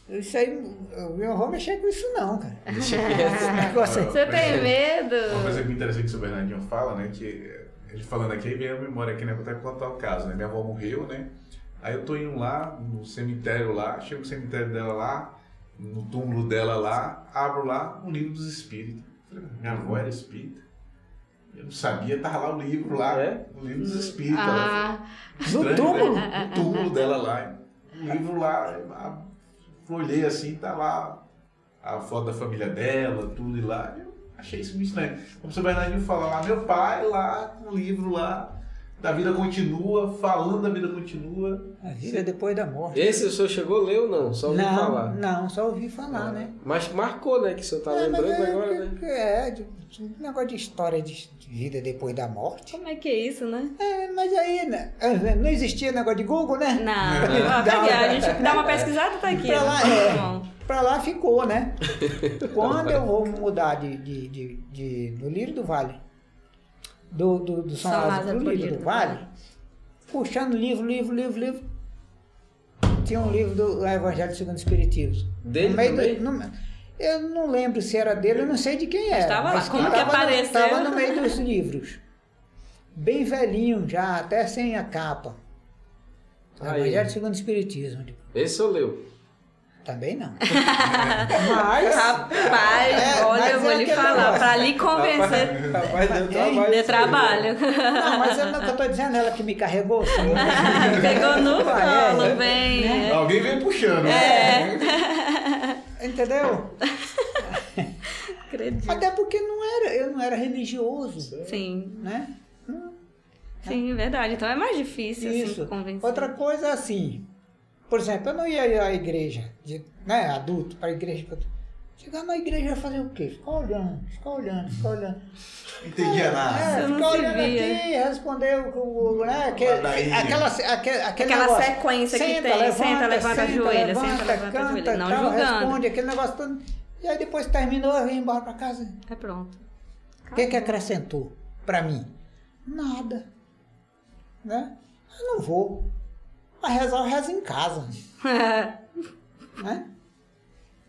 Isso aí, eu não vou mexer com isso não, cara. Esse negócio aí. Você tem medo? Uma coisa muito interessante que o seu Bernardinho fala, né? Que ele falando aqui, aí vem a memória aqui, né? Vou até contar o caso, né? Minha avó morreu, né? Aí eu tô indo lá, no cemitério lá, chego no cemitério dela lá, no túmulo dela lá, abro lá um livro dos espíritos. Falei, minha avó era espírita. Eu não sabia, tava lá o livro lá, o livro dos espíritos. No túmulo? Né? No túmulo dela lá. O livro lá, olhei assim, tá lá a foto da família dela, tudo e lá. Eu achei isso muito estranho. Como o seu Bernardinho fala lá, meu pai lá, no livro lá, da vida continua, falando da vida continua. A vida depois da morte. Esse o senhor chegou a ler ou não? Só ouviu falar? Não, só ouvi falar, né? Mas marcou, né? Que o senhor tá lembrando agora, né? Negócio de história de vida depois da morte. Como é que é isso, né? Mas aí, né, não existia negócio de Google, né? Não. Tá aqui, a gente dá uma pesquisada, tá aqui. Pra lá, Bom. pra lá ficou, né? Quando eu vou mudar do Lírio do Vale, do São Lázaro pro Lírio do Vale, puxando livro, tinha um livro do Evangelho segundo o Espiritismo. Dele também? Eu não lembro se era dele, eu não sei de quem era. Estava lá, mas como que apareceu? Estava no meio dos livros. Bem velhinho já, até sem a capa. Evangelho segundo o Espiritismo. Esse eu leu. Também não. Mas... Rapaz, olha, eu vou lhe falar, negócio. pra lhe convencer, Rapaz, deu trabalho. de trabalho. Não, mas é o que eu tô dizendo, ela que me carregou. Pegou no colo, É. bem. Alguém vem puxando, né? Entendeu? Acredito. Até porque eu não era religioso, Sim, né? sim, verdade. Então é mais difícil, Isso. assim, convencer. Outra coisa assim, por exemplo, eu não ia à igreja, né, adulto, para a igreja. Chegar na igreja ia fazer o quê? Ficar olhando. Não entendia nada. Você não Ficar se olhando via. aqui, responder né, Ladainha. aquele Aquela negócio. sequência que tem, senta, levanta, ajoelha, senta, levanta, canta, ajoelha. Não tal, julgando. responde aquele negócio todo. E aí depois terminou, eu ia embora para casa. É pronto. O que acrescentou para mim? Nada. Né? Eu não vou. Mas rezar eu rezo em casa. Né?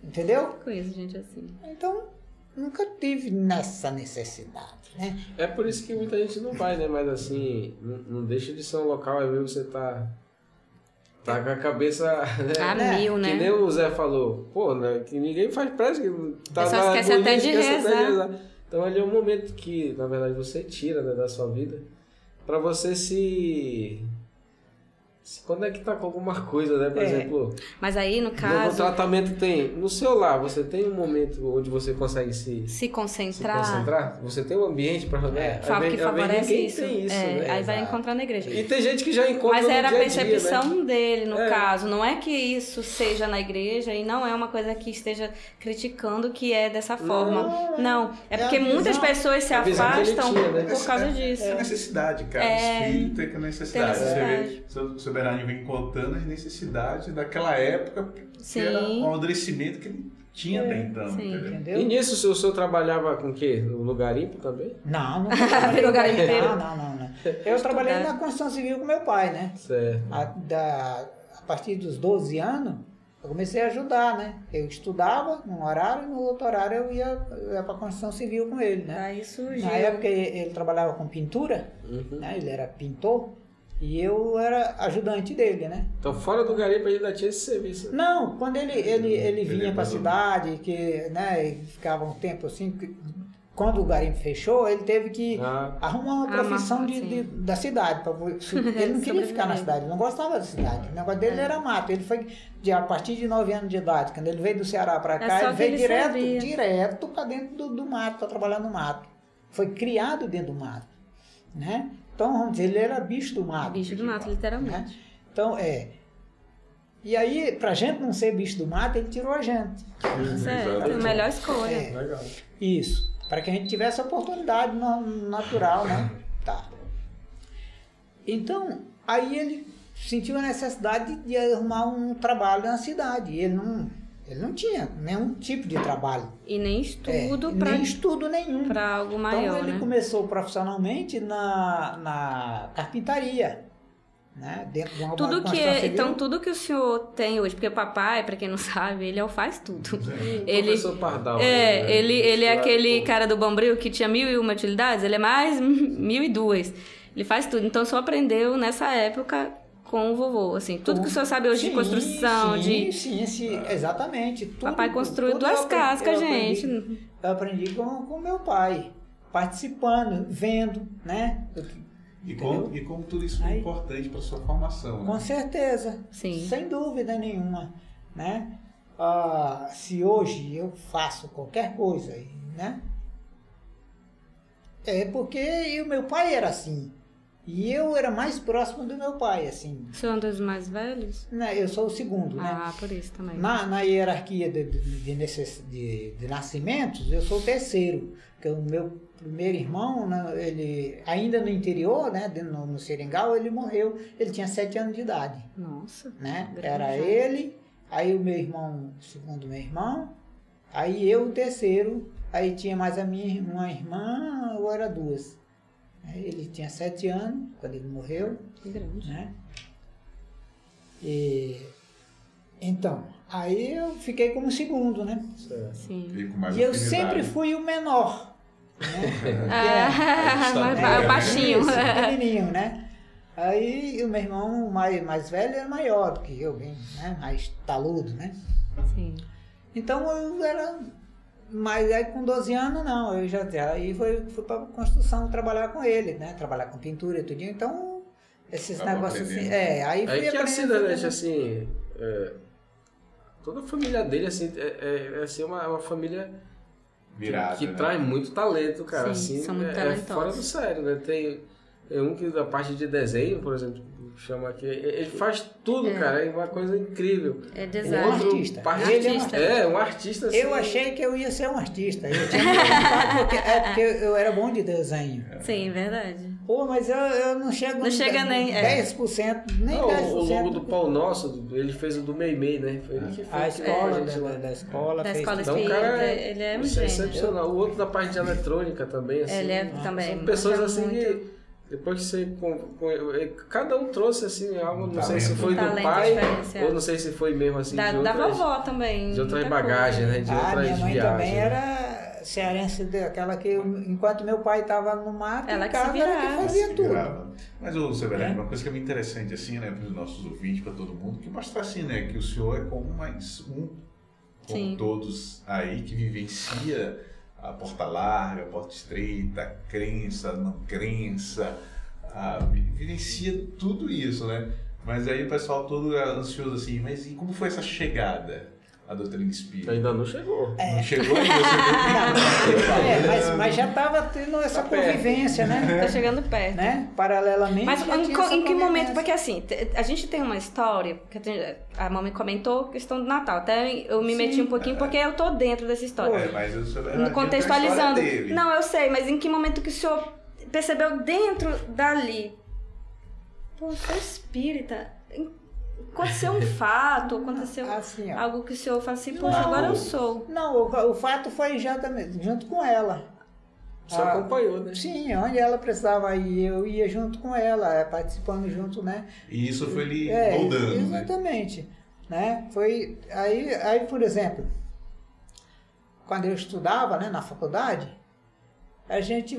Entendeu? Conheço gente assim. Então, nunca tive nessa necessidade, né? É por isso que muita gente não vai, né? Mas assim, não deixa de ser um local, às vezes você tá com a cabeça... A mil, né? Que nem o Zé falou. Pô, né? Que ninguém faz pressa. Que tá Só esquece até de rezar. Então ali é um momento que, na verdade, você tira, né, da sua vida pra você se conectar com alguma coisa, né? Por exemplo... Mas aí, no No caso... tratamento tem... No seu lar, você tem um momento onde você consegue se concentrar. Você tem um ambiente para... Que favorece isso. Tem isso, né? Aí vai encontrar na igreja. E tem gente que já encontra Mas era no a dia a dia, percepção né? dele, no caso. Não é que isso seja na igreja e não é uma coisa que esteja criticando que é dessa forma. Não. É porque muitas pessoas se afastam por causa disso. É necessidade, cara. Espírito é que é necessidade. Você vê, o seu Bernardinho vem contando as necessidades daquela época, que era um amadurecimento que ele tinha até então. Entendeu? E nisso o senhor trabalhava com o quê? No garimpo também? Não trabalhei no garimpeiro. Não. Eu trabalhei na construção civil com meu pai, né? Certo. A partir dos 12 anos, eu comecei a ajudar, né? Eu estudava num horário e no outro horário eu ia para a construção civil com ele, né? Aí surgiu. Na época ele trabalhava com pintura, né? Ele era pintor e eu era ajudante dele, né? Então fora do garimpo ele ainda tinha esse serviço. Não, quando ele vinha para a cidade, que, né, e ficava um tempo assim, quando o garimpo fechou, ele teve que arrumar uma profissão da cidade. Ele não queria ficar na cidade, ele não gostava da cidade. O negócio dele era mato. Ele foi a partir de 9 anos de idade, quando ele veio do Ceará para cá, ele veio direto para dentro do mato, para trabalhar no mato. Foi criado dentro do mato, né? Então, vamos dizer, ele era bicho do mato. Bicho do mato, literalmente. Né? Então, E aí, pra gente não ser bicho do mato, ele tirou a gente. Certo, a melhor escolha. Legal. Isso. Para que a gente tivesse a oportunidade natural, né? Tá. Então, aí ele sentiu a necessidade de arrumar um trabalho na cidade. Ele não tinha nenhum tipo de trabalho. E nem estudo nem estudo nenhum. Para algo maior, então ele começou profissionalmente na carpintaria, né? Dentro de uma Então tudo que o senhor tem hoje, porque o papai, para quem não sabe, ele faz tudo. Ele professor Pardal. Ele é aquele cara do Bombril que tinha 1001 utilidades, ele é mais 1002. Ele faz tudo. Então só aprendeu nessa época com o vovô, assim, tudo que o senhor sabe hoje de construção, exatamente. Tudo, papai construiu 2 casas, gente. Eu aprendi com meu pai, participando, vendo, né? E como tudo isso foi importante para sua formação, né? Com certeza, sim. Sem dúvida nenhuma, né? Se hoje eu faço qualquer coisa, né? É porque o meu pai era assim. E eu era mais próximo do meu pai, assim. O senhor é um dos mais velhos? Né, eu sou o segundo, né? Por isso também. Na hierarquia de nascimentos, eu sou o terceiro. Porque o meu primeiro irmão, ele ainda no interior, né, no Seringal, ele morreu. Ele tinha 7 anos de idade. Nossa. Né? Era ele, aí o meu irmão, o segundo meu irmão, aí eu o terceiro, aí tinha mais uma irmã, ou era 2. Ele tinha 7 anos quando ele morreu. Que grande. Né? Então, aí eu fiquei como segundo, né? Sim. E eu sempre fui o menor. Né? O baixinho. Pequenininho, né? Aí o meu irmão mais velho era maior do que eu, bem, né? Mais taludo, né? Sim. Então eu era... Mas aí com 12 anos não, eu aí fui para construção trabalhar com ele, né? Trabalhar com pintura e tudo. Então, esses negócios assim. Aí fui que assim, né, assim, toda a família dele, assim, assim, uma família virada, que né? traz muito talento, cara. Sim, assim, são muito talentosos. Fora do sério, né? Tem um que da parte de desenho, por exemplo, chama aqui, ele faz tudo, cara, é uma coisa incrível. É design. Um artista. Um artista assim. Eu achei que eu ia ser um artista. Eu tinha porque eu era bom de desenho. Sim, verdade. Pô, mas eu não chego... Não chega nem... 10%, nem 10%. O logo do Pão Nosso, ele fez o do Meimei, né? Foi ele que fez. A escola, da escola da fez escola tudo. Então, cara, ele é um gênio. excepcional. O outro da parte de eletrônica também, assim. Ele é também. São pessoas assim que Depois que você... Cada um trouxe, assim, algo, não sei se foi do talento pai, diferenciado. ou não sei se foi mesmo, assim, Da vovó também. de outras muita bagagens, coisa. né? De outras minha mãe viagens. também era cearense, aquela que, enquanto meu pai estava no mato, Ela em que se casa, ela que virava. fazia tudo. Grava. Mas, ô Severino, uma coisa que é muito interessante, assim, né, para os nossos ouvintes, para todo mundo, que mostra assim, né, que o senhor é como mais um, como Sim. todos aí, que vivencia a porta larga, a porta estreita, a crença, a não crença, vivencia tudo isso, né? Mas aí o pessoal todo ansioso assim, mas e como foi essa chegada à doutrina espírita? Ainda não chegou. Não chegou ainda, você Mas já estava tendo essa Tá perto. convivência, né? Tá chegando perto. né? Paralelamente. Mas já tinha essa em que momento? convivência. Porque assim, a gente tem uma história, que a mamãe comentou, questão do Natal. Até eu me meti um pouquinho porque eu tô dentro dessa história. É, mas o Severino Contextualizando. tem a história dele. Não, eu sei, mas em que momento que o senhor percebeu dentro dali? Pô, eu sou espírita. Aconteceu um fato, aconteceu Assim, ó. algo que o senhor fala assim, poxa, agora eu sou. Não, o fato foi junto com ela. Você acompanhou, né? Sim, onde ela precisava ir, eu ia junto com ela, participando junto, né? E isso foi lhe É, moldando, né? exatamente. Né? Foi, aí, por exemplo, quando eu estudava, né, na faculdade, a gente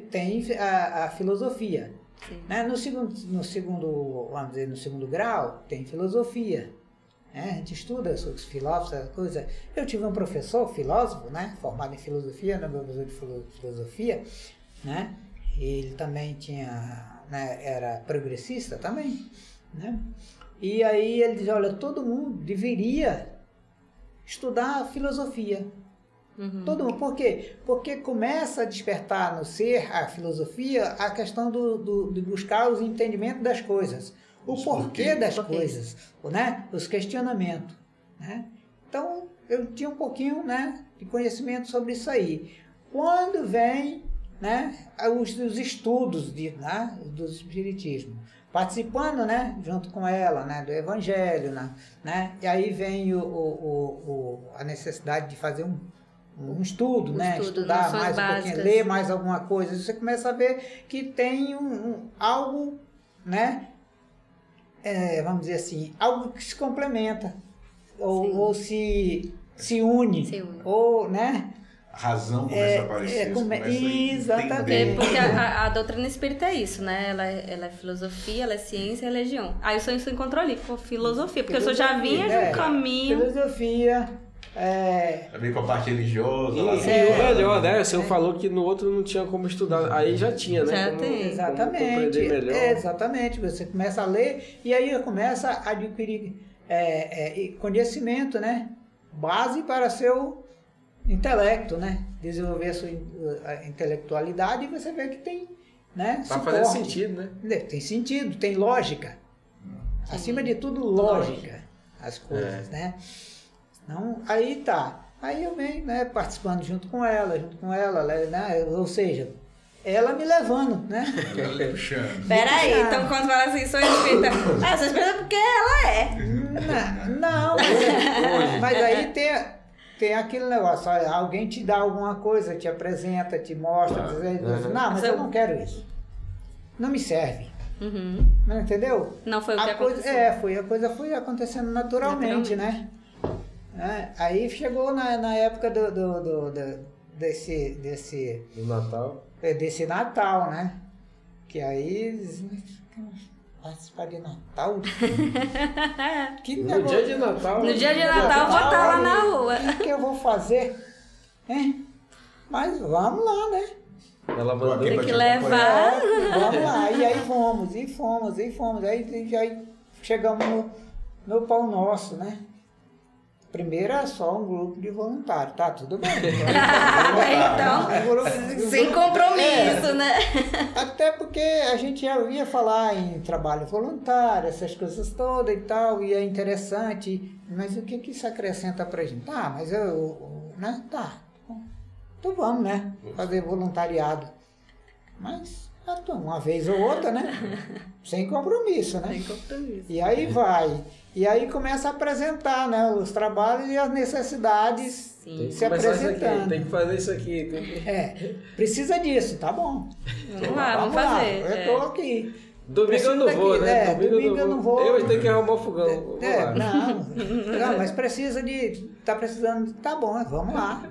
tem a filosofia. Sim. Né? No segundo, vamos dizer, no segundo grau, tem filosofia. Né? A gente estuda sobre os filósofos, essa coisa. Eu tive um professor, filósofo, né? Formado em filosofia, no meu professor de filosofia, né? Ele também tinha, né? Era progressista também, né? E aí ele diz, olha, todo mundo deveria estudar filosofia. Todo mundo. Por quê? Porque começa a despertar no ser, a filosofia, a questão de buscar os entendimentos das coisas. O porquê das coisas, né? Os questionamentos. Né? Então, eu tinha um pouquinho, né, de conhecimento sobre isso aí. Quando vem, né, os estudos né, do espiritismo, participando, né, junto com ela, né, do evangelho, né, e aí vem a necessidade de fazer um estudo, né? Estudar mais um pouquinho, ler mais alguma coisa. Você começa a ver que tem algo, né? Vamos dizer assim, algo que se complementa ou se une, ou, né? A razão começa a aparecer. Exatamente. Porque a doutrina espírita é isso, né? Ela é filosofia, ela é ciência e religião. Aí o senhor se encontrou ali com filosofia, porque o senhor já vinha de um caminho. Filosofia. Também com a parte religiosa. E o melhor, né? O senhor falou que no outro não tinha como estudar. Aí já tinha, né? Já como, tem. Exatamente. Como compreender melhor. Exatamente. Você começa a ler e aí começa a adquirir conhecimento, né? Base para seu intelecto, né? Desenvolver a sua intelectualidade e você vê que tem, né? Tá fazendo sentido, né? Tem sentido, tem lógica. Acima de tudo, lógica. As coisas, né? Então, aí tá. Aí eu venho, né, participando junto com ela, né? Ou seja, ela me levando, né? Ela puxando. Peraí, então quando fala assim, sou espírita. Sou espírita porque ela é. Não, mas aí tem aquele negócio, olha, alguém te dá alguma coisa, te apresenta, te mostra, não, mas eu não quero isso. Não me serve. Não entendeu? Não foi o que aconteceu. A coisa foi acontecendo naturalmente, né? Aí chegou na época desse No Natal, né? Que aí participar de Natal. Que No dia de Natal. No dia de Natal eu vou estar lá na rua. O que eu vou fazer? Mas vamos lá, né? Ela mandou. Tem que levar. Vamos lá. E aí fomos. Aí já chegamos no Pão Nosso, né? Primeiro era só um grupo de voluntários, tá tudo bem. Então, sem compromisso, né? Até porque a gente já ouvia falar em trabalho voluntário, essas coisas todas e tal, e é interessante, mas o que isso acrescenta pra gente? Tá, mas né? Tá, então vamos, né? Fazer voluntariado. Mas Uma vez ou outra, né? Sem compromisso, né? Sem compromisso. E aí vai. E aí começa a apresentar, né? Os trabalhos e as necessidades Sim. se apresentando. Tem que fazer isso aqui. Tem que... Precisa disso, tá bom. Vamos lá, vamos fazer. Eu tô aqui. Domingo eu não vou, né? Domingo eu não vou. Eu tenho que arrumar o fogão. Não, mas precisa de... Tá precisando... Tá bom, vamos lá.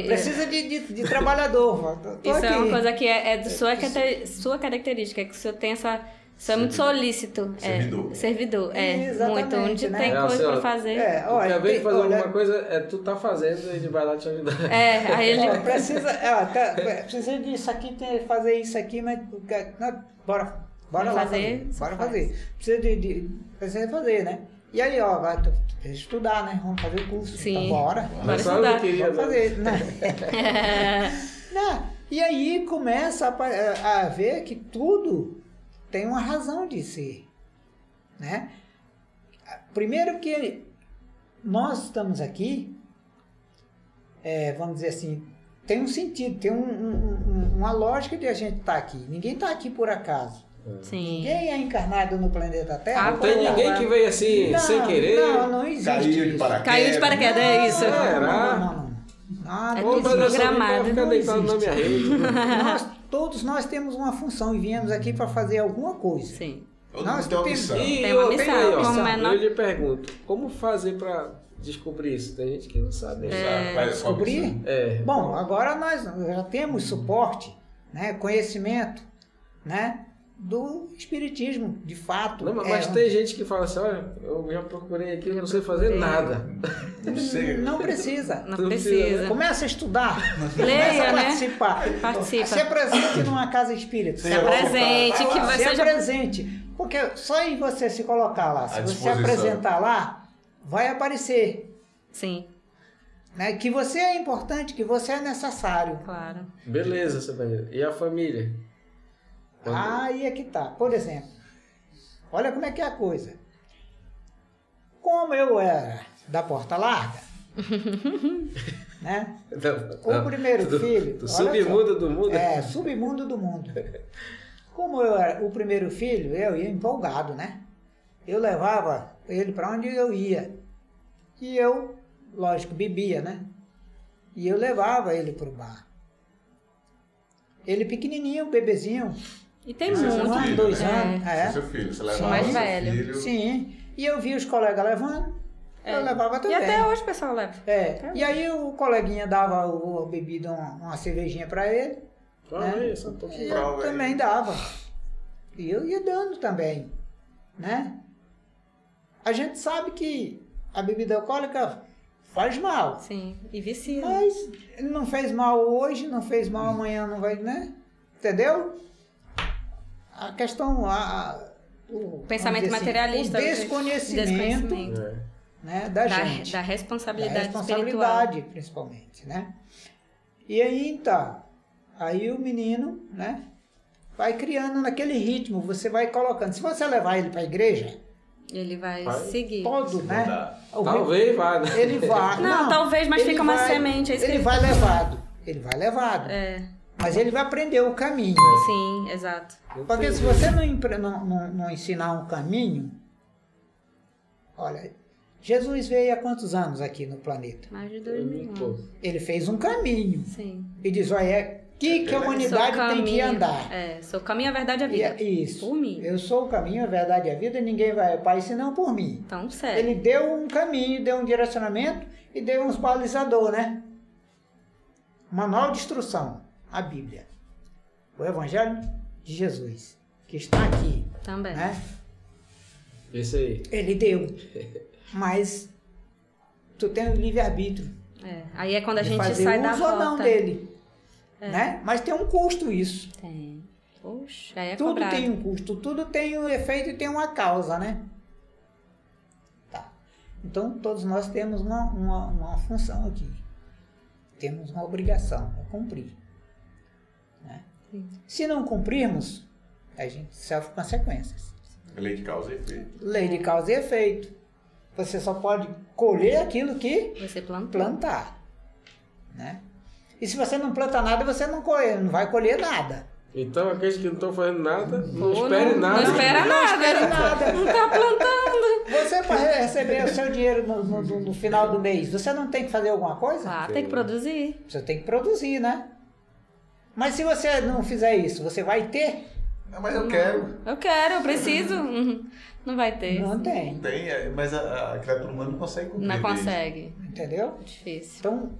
Precisa de trabalhador. Tô isso aqui. é uma coisa que é de sua característica, que o senhor tem essa... O senhor é muito solícito. Servidor. Exatamente, muito. Onde né? tem coisa pra fazer. Às vezes fazer alguma coisa, tu tá fazendo e ele vai lá te ajudar. Aí ele... Precisa disso aqui, fazer isso aqui, mas... Bora lá fazer. Bora fazer. Precisa fazer, né? E aí, precisa estudar, né? Vamos fazer o curso. Sim. Então, bora estudar. Vamos fazer. Não. E aí começa a ver que tudo tem uma razão de ser, né? Primeiro que nós estamos aqui, vamos dizer assim, tem um sentido, tem uma lógica de a gente estar aqui. Ninguém está aqui por acaso. Sim. Ninguém é encarnado no planeta Terra. Não tem ninguém que veio assim, sem querer. Não existe. Caiu de paraquedas, é isso. Não, tudo programado. Ficar deitado na minha rede. Todos nós temos uma função e viemos aqui para fazer alguma coisa. Sim. Nós temos Tem uma missão. Eu lhe pergunto, como fazer para descobrir isso? Tem gente que não sabe. Descobrir? Bom, agora nós já temos suporte, né, conhecimento, né, do espiritismo, de fato. Não, mas tem gente que fala assim, olha, eu já procurei aqui, não sei fazer nada. Não precisa. Não precisa. Começa a estudar. Leia, começa a participar. Participa. Se apresente numa casa espírita. Se apresente, que vai ser... presente. Porque só em você se colocar lá, se você apresentar lá, vai aparecer. Sim. Né? Que você é importante, que você é necessário. Claro. Beleza, Sabrina. E a família? Aí é que tá. Por exemplo, olha como é que é a coisa. Como eu era da porta larga, né? O primeiro filho... Submundo do mundo? Submundo do mundo. Como eu era o primeiro filho, eu ia empolgado, né? Eu levava ele para onde eu ia. E eu, lógico, bebia, né? E eu levava ele pro bar. Ele pequenininho, bebezinho. E tem muito. 1 ano, 2 anos. Seu filho, você levava mais seu velho. filho. Sim. E eu via os colegas levando, eu levava também. E até hoje o pessoal leva. E aí o coleguinha dava a bebida, uma cervejinha para ele. Isso, E eu também dava. E eu ia dando também, né? A gente sabe que a bebida alcoólica faz mal. Sim, e vicia. Mas não fez mal hoje, não fez mal amanhã, não vai, né? Entendeu? A questão, o pensamento materialista. o desconhecimento. Né, da gente. Da responsabilidade espiritual. Responsabilidade, principalmente, né? E aí, então, aí o menino, né, vai criando naquele ritmo, você vai colocando. Se você levar ele para a igreja, ele vai seguir. Todo, né? Talvez vá, né? Ele vai. Não, talvez, mas fica uma semente. Ele vai levado. Ele vai levado. Mas ele vai aprender o caminho. Sim, exato. Porque se você não ensinar um caminho... Olha, Jesus veio há quantos anos aqui no planeta? Mais de 2000 anos. Ele fez um caminho. Sim. E diz, olha, que a humanidade tem que andar. Sou o caminho, a verdade e a vida. Isso. Por mim. Eu sou o caminho, a verdade e a vida, e ninguém vai ao Pai senão por mim. Então, sério. Ele deu um caminho, deu um direcionamento e deu uns balizador, né? Manual de instrução, a Bíblia. O Evangelho de Jesus, que está aqui. Também. Né? Esse aí. Ele deu. Mas tu tem o livre-arbítrio. Aí é quando a gente fazer sai da uso ou não rota. dele. Né? Mas tem um custo isso. Tem. Poxa, aí é tudo cobrado. tem um custo, tudo tem um efeito e tem uma causa, né? Tá. Então todos nós temos uma função aqui. Temos uma obrigação a cumprir. Né? Se não cumprirmos, a gente sofre consequências. Lei de causa e efeito. Lei de causa e efeito. Você só pode colher aquilo que você plantar. Né? E se você não planta nada, você não vai colher nada. Então, aqueles que não estão fazendo nada, não espere nada. Não espera nada. Não tá plantando. Você, para receber o seu dinheiro no final do mês, você não tem que fazer alguma coisa? Ah, tem que produzir. Você tem que produzir, né? Mas se você não fizer isso, você vai ter? Não, mas eu quero. Eu preciso. Não vai ter. Não tem. Não tem, mas a criatura humana não consegue cumprir. Não consegue. Entendeu? Difícil. Então,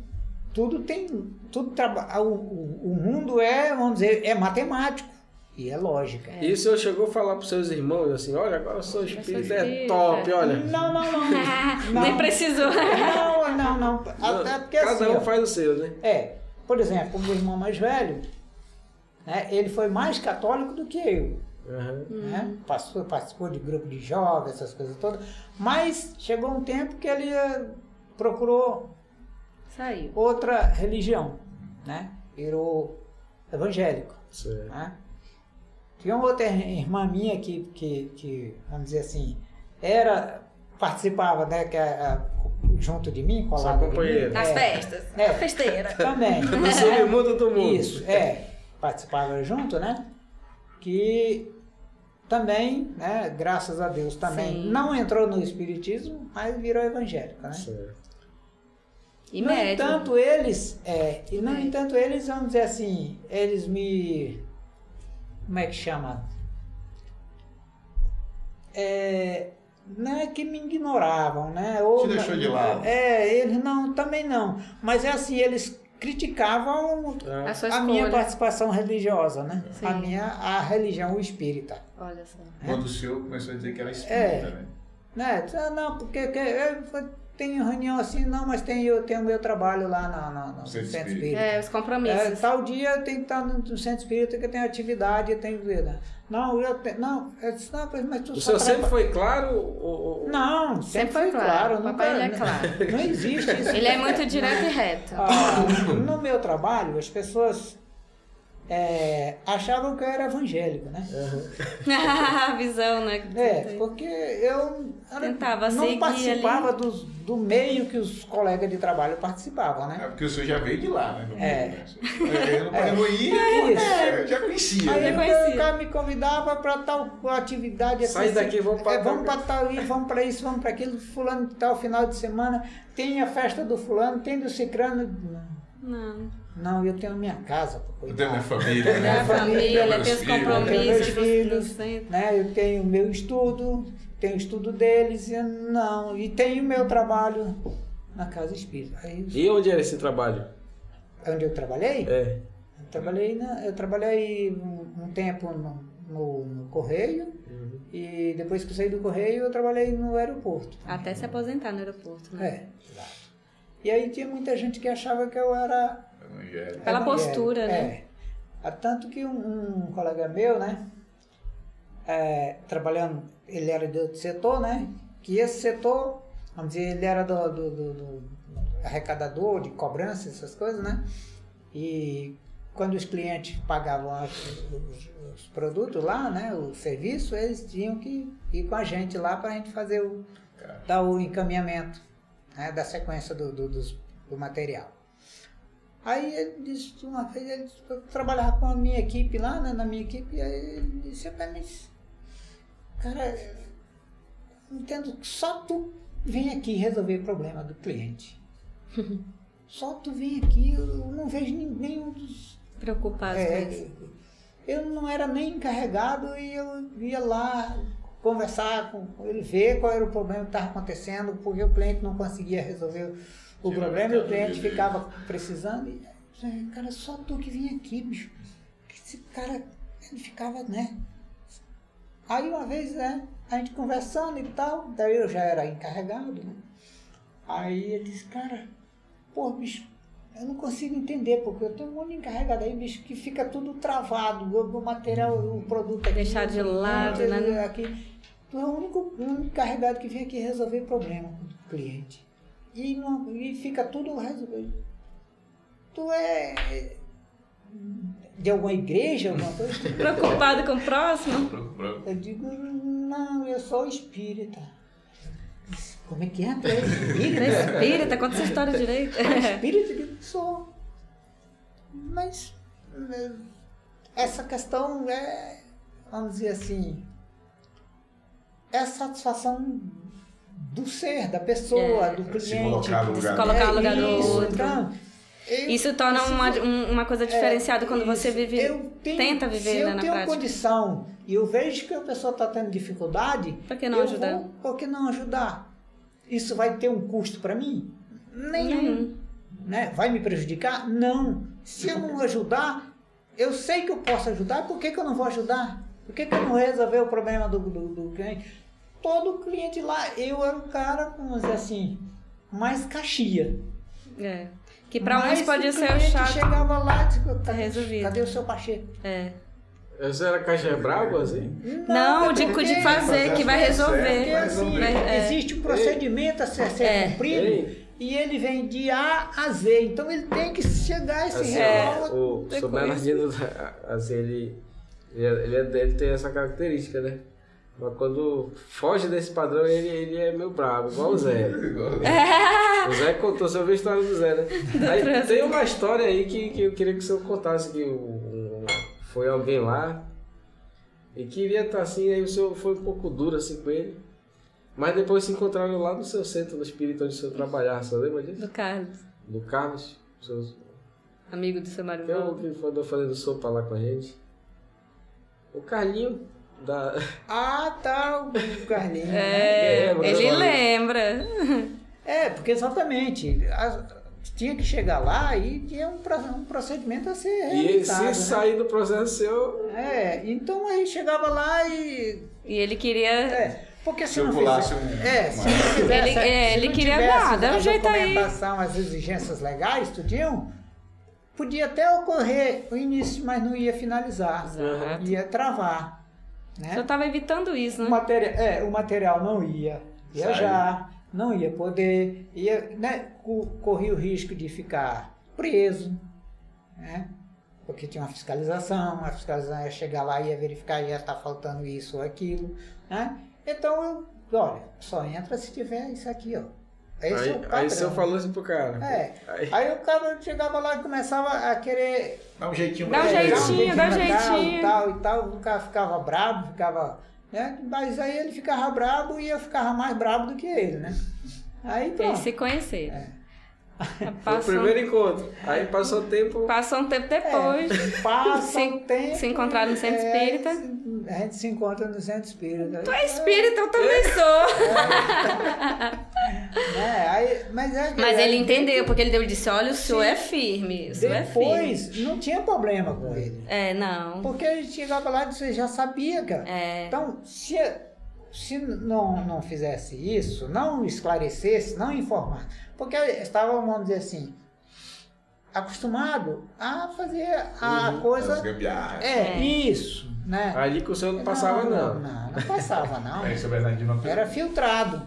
o mundo é, vamos dizer, é matemático e é lógica. E o senhor chegou a falar para os seus irmãos assim, olha, agora eu sou espírita, é top, olha. Não. Nem precisou. Não. Até porque assim, Cada um faz o seu, né? Por exemplo, o meu irmão mais velho, né, ele foi mais católico do que eu. Né? Participou de grupo de jovens, essas coisas todas. Mas chegou um tempo que ele procurou Saiu. outra religião, né? Virou evangélico. Certo. Né? Tinha uma outra irmã minha que vamos dizer assim, participava, né, junto de mim, colado de mim. Nas festas. Festeira. Também. No submundo do mundo. Isso, participava junto, né? Que também, né, graças a Deus, também Sim. não entrou no espiritismo, mas virou evangélico, né? Certo. E No médium. entanto, eles, vamos dizer assim, eles me... Como é que chama? Não é que me ignoravam, né? Ou, Te deixou de lado. Eles não, também não. Mas é assim, eles criticavam A sua a minha escolha. participação religiosa, né? Sim. A religião espírita. Olha só. Quando o senhor começou a dizer que era espírita, né? Não, porque eu tenho reunião assim, não, mas eu tenho meu trabalho lá no Centro Centro Espírita. Espírita. Os compromissos. Tal dia eu tenho que estar no Centro Espírita, que eu tenho atividade, eu tenho vida. Não, eu disse, não, mas tu O só senhor sempre foi claro? Não, sempre foi claro. nunca- Papai, ele é claro. Não existe isso. Ele é muito direto e reto. No meu trabalho, as pessoas achavam que eu era evangélico, né? A visão, né? Porque eu Tentava não seguir participava do meio que os colegas de trabalho participavam, né? É porque o senhor já veio de lá, né? Eu Isso. já conhecia. Aí conhecia. o cara me convidava para tal atividade. Sai assim, daqui, vamos para vamos para tal, vamos para isso, vamos para aquilo. Fulano tal final de semana. Tem a festa do fulano, tem do cicrano. Não, eu tenho minha casa para cuidar. Eu tenho minha família, Tem né? a família, Meus tem os filhos. compromissos. Meus do filhos, centro. né? Eu tenho o meu estudo, tenho o estudo deles, e tenho o meu trabalho na casa espírita. Aí, E onde era esse trabalho? onde eu trabalhei? Eu É. trabalhei um tempo no Correio, e depois que eu saí do Correio eu trabalhei no aeroporto. Até se aposentar no aeroporto, né? Exato. E aí tinha muita gente que achava que eu era Evangelho. Pela evangélico. postura, né? Tanto que um colega meu, né, trabalhando, ele era de outro setor, né, que esse setor, vamos dizer, ele era do arrecadador, de cobrança, essas coisas, né, e quando os clientes pagavam os produtos lá, né, o serviço, eles tinham que ir com a gente lá para a gente fazer dar o encaminhamento, né, da sequência do material. Aí ele disse, uma vez, eu trabalhava com a minha equipe lá, né, na minha equipe, e aí ele disse pra mim, cara, eu entendo que só tu vem aqui resolver o problema do cliente. Só tu vem aqui, eu não vejo nenhum dos... Preocupados com isso. Eu não era nem encarregado e eu ia lá conversar com ele, ver qual era o problema que estava acontecendo, porque o cliente não conseguia resolver o problema e o cliente ficava precisando. E, cara, só tu que vinha aqui, bicho. Esse cara, ele ficava, né? Aí uma vez, né, a gente conversando e tal, daí eu já era encarregado, né? Aí ele disse, cara, pô, bicho, eu não consigo entender, porque eu tenho um monte de encarregado aí, bicho, que fica tudo travado, o material, o produto aqui. Deixar de lado, né? Aqui. Tu é o único encarregado que vem aqui resolver problema com o cliente. E fica tudo resolvido. Tu é de alguma igreja, alguma coisa? Preocupado com o próximo? Eu digo, não, eu sou espírita. Como é que é? Tu é espírita? Espírita, conta essa história direito. Espírita? Eu digo, sou. Mas essa questão vamos dizer assim, é a satisfação do ser, da pessoa, do cliente. Se colocar no lugar, colocar no lugar do outro. Então, Isso torna uma coisa diferenciada quando você tenta viver na prática. Se eu tenho condição e eu vejo que a pessoa está tendo dificuldade, por que não ajudar? Por que não ajudar? Isso vai ter um custo para mim? Nenhum. Né? Vai me prejudicar? Não. Se eu não ajudar, eu sei que eu posso ajudar, por que eu não vou ajudar? Por que eu não resolver o problema do cliente? Todo cliente lá, eu era um cara, vamos dizer assim, mais caxia. Que para uns pode ser o chato. Chegava lá e disse, cadê o seu Pacheco? Você era caixa bravo, assim? Não, de fazer, que vai resolver. Porque assim, existe um procedimento a ser cumprido e ele vem de A a Z. Então ele tem que chegar a esse O Sr. Bernardino, assim, ele tem essa característica, né? Mas quando foge desse padrão, ele é meio bravo, igual o Zé. O Zé contou, você ouviu a história do Zé, né? Aí, tem uma história aí que eu queria que o senhor contasse, que foi alguém lá e queria estar assim, aí o senhor foi um pouco duro assim com ele, mas depois se encontraram lá no seu centro, no espírito onde o senhor trabalhava, você lembra disso? Do Carlos. Do Carlos? Seu... Amigo do seu marido. Que andou fazendo sopa lá com a gente. O Carlinho. Tá, o Carlinhos. Ele lembra. Porque exatamente, tinha que chegar lá e tinha um procedimento a ser realizado. E se sair do processo seu... então aí chegava lá e ele queria... porque se eu não pulasse fizesse... ele queria dar um jeito aí. As exigências legais, tudinho, podia até ocorrer o início, mas não ia finalizar. Exato. Ia travar. Né? Só estava evitando isso, né? O material não ia viajar, não ia poder, corria o risco de ficar preso, né? Porque tinha uma fiscalização, a fiscalização ia chegar lá e ia verificar, ia estar faltando isso ou aquilo, né? Então, olha, só entra se tiver isso aqui, ó. Aí o senhor falou isso pro cara. Aí o cara chegava lá e começava a querer... Dá um jeitinho. Dá um jeitinho. Tal, o cara ficava bravo, né? Mas aí ele ficava bravo e eu ficava mais bravo do que ele, né? Aí pronto. Eles se conheceram. Foi o primeiro encontro. Aí passou tempo... Passou um tempo depois. Se encontraram no centro espírita. A gente se encontra no centro espírita. Tu é espírita, eu também sou. Mas ele entendeu, porque ele disse, olha, o senhor é firme. Depois, não tinha problema com ele. Não. Porque a gente chegava lá e você já sabia, cara. Então, se não fizesse isso, não esclarecesse, não informasse, porque estava, vamos dizer assim, acostumado a fazer a coisa... As gambiarras. Isso, né? Ali que o senhor não passava, não. Não passava, não. Não era filtrado.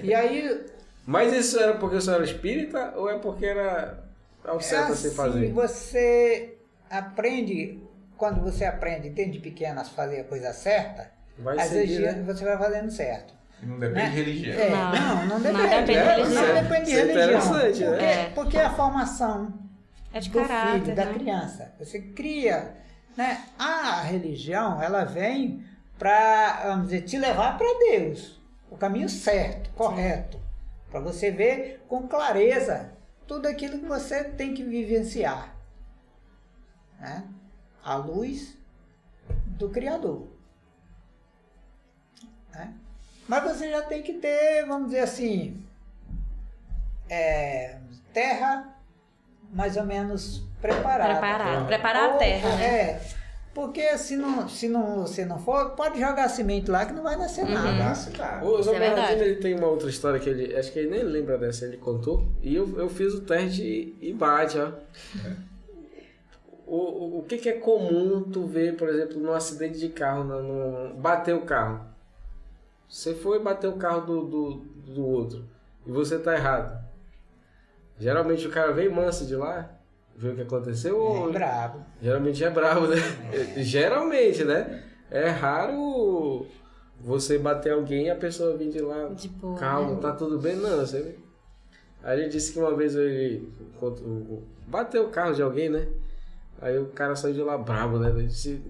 E aí... Mas isso era porque o senhor era espírita ou é porque era ao certo a se fazer? Você aprende, quando você aprende desde pequeno a fazer a coisa certa, às vezes você vai fazendo certo. E não depende de religião. Não depende. Não depende de religião. Porque a formação de do caráter, filho, da criança. Você cria, né? A religião, ela vem para, vamos dizer, te levar para Deus. O caminho certo, correto. Para você ver com clareza tudo aquilo que você tem que vivenciar. Né? À luz do Criador. Né? Mas você já tem que ter, vamos dizer assim, terra mais ou menos preparada. Preparar a terra, né? Porque se você não for, pode jogar semente lá que não vai nascer nada. O Zé Bernardino, ele tem uma outra história que ele, acho que ele nem lembra dessa, ele contou, e eu fiz o teste e bate, ó. O que é comum tu ver, por exemplo, num acidente de carro, bater o carro? Você foi bater o carro do outro e você tá errado. Geralmente o cara vem manso de lá, vê o que aconteceu. Bravo. Geralmente é bravo, né? Geralmente, né? É raro você bater alguém e a pessoa vir de lá, calma, tá tudo bem? Não, você... Aí ele disse que uma vez ele bateu o carro de alguém, né? Aí o cara saiu de lá bravo, né? Ele disse,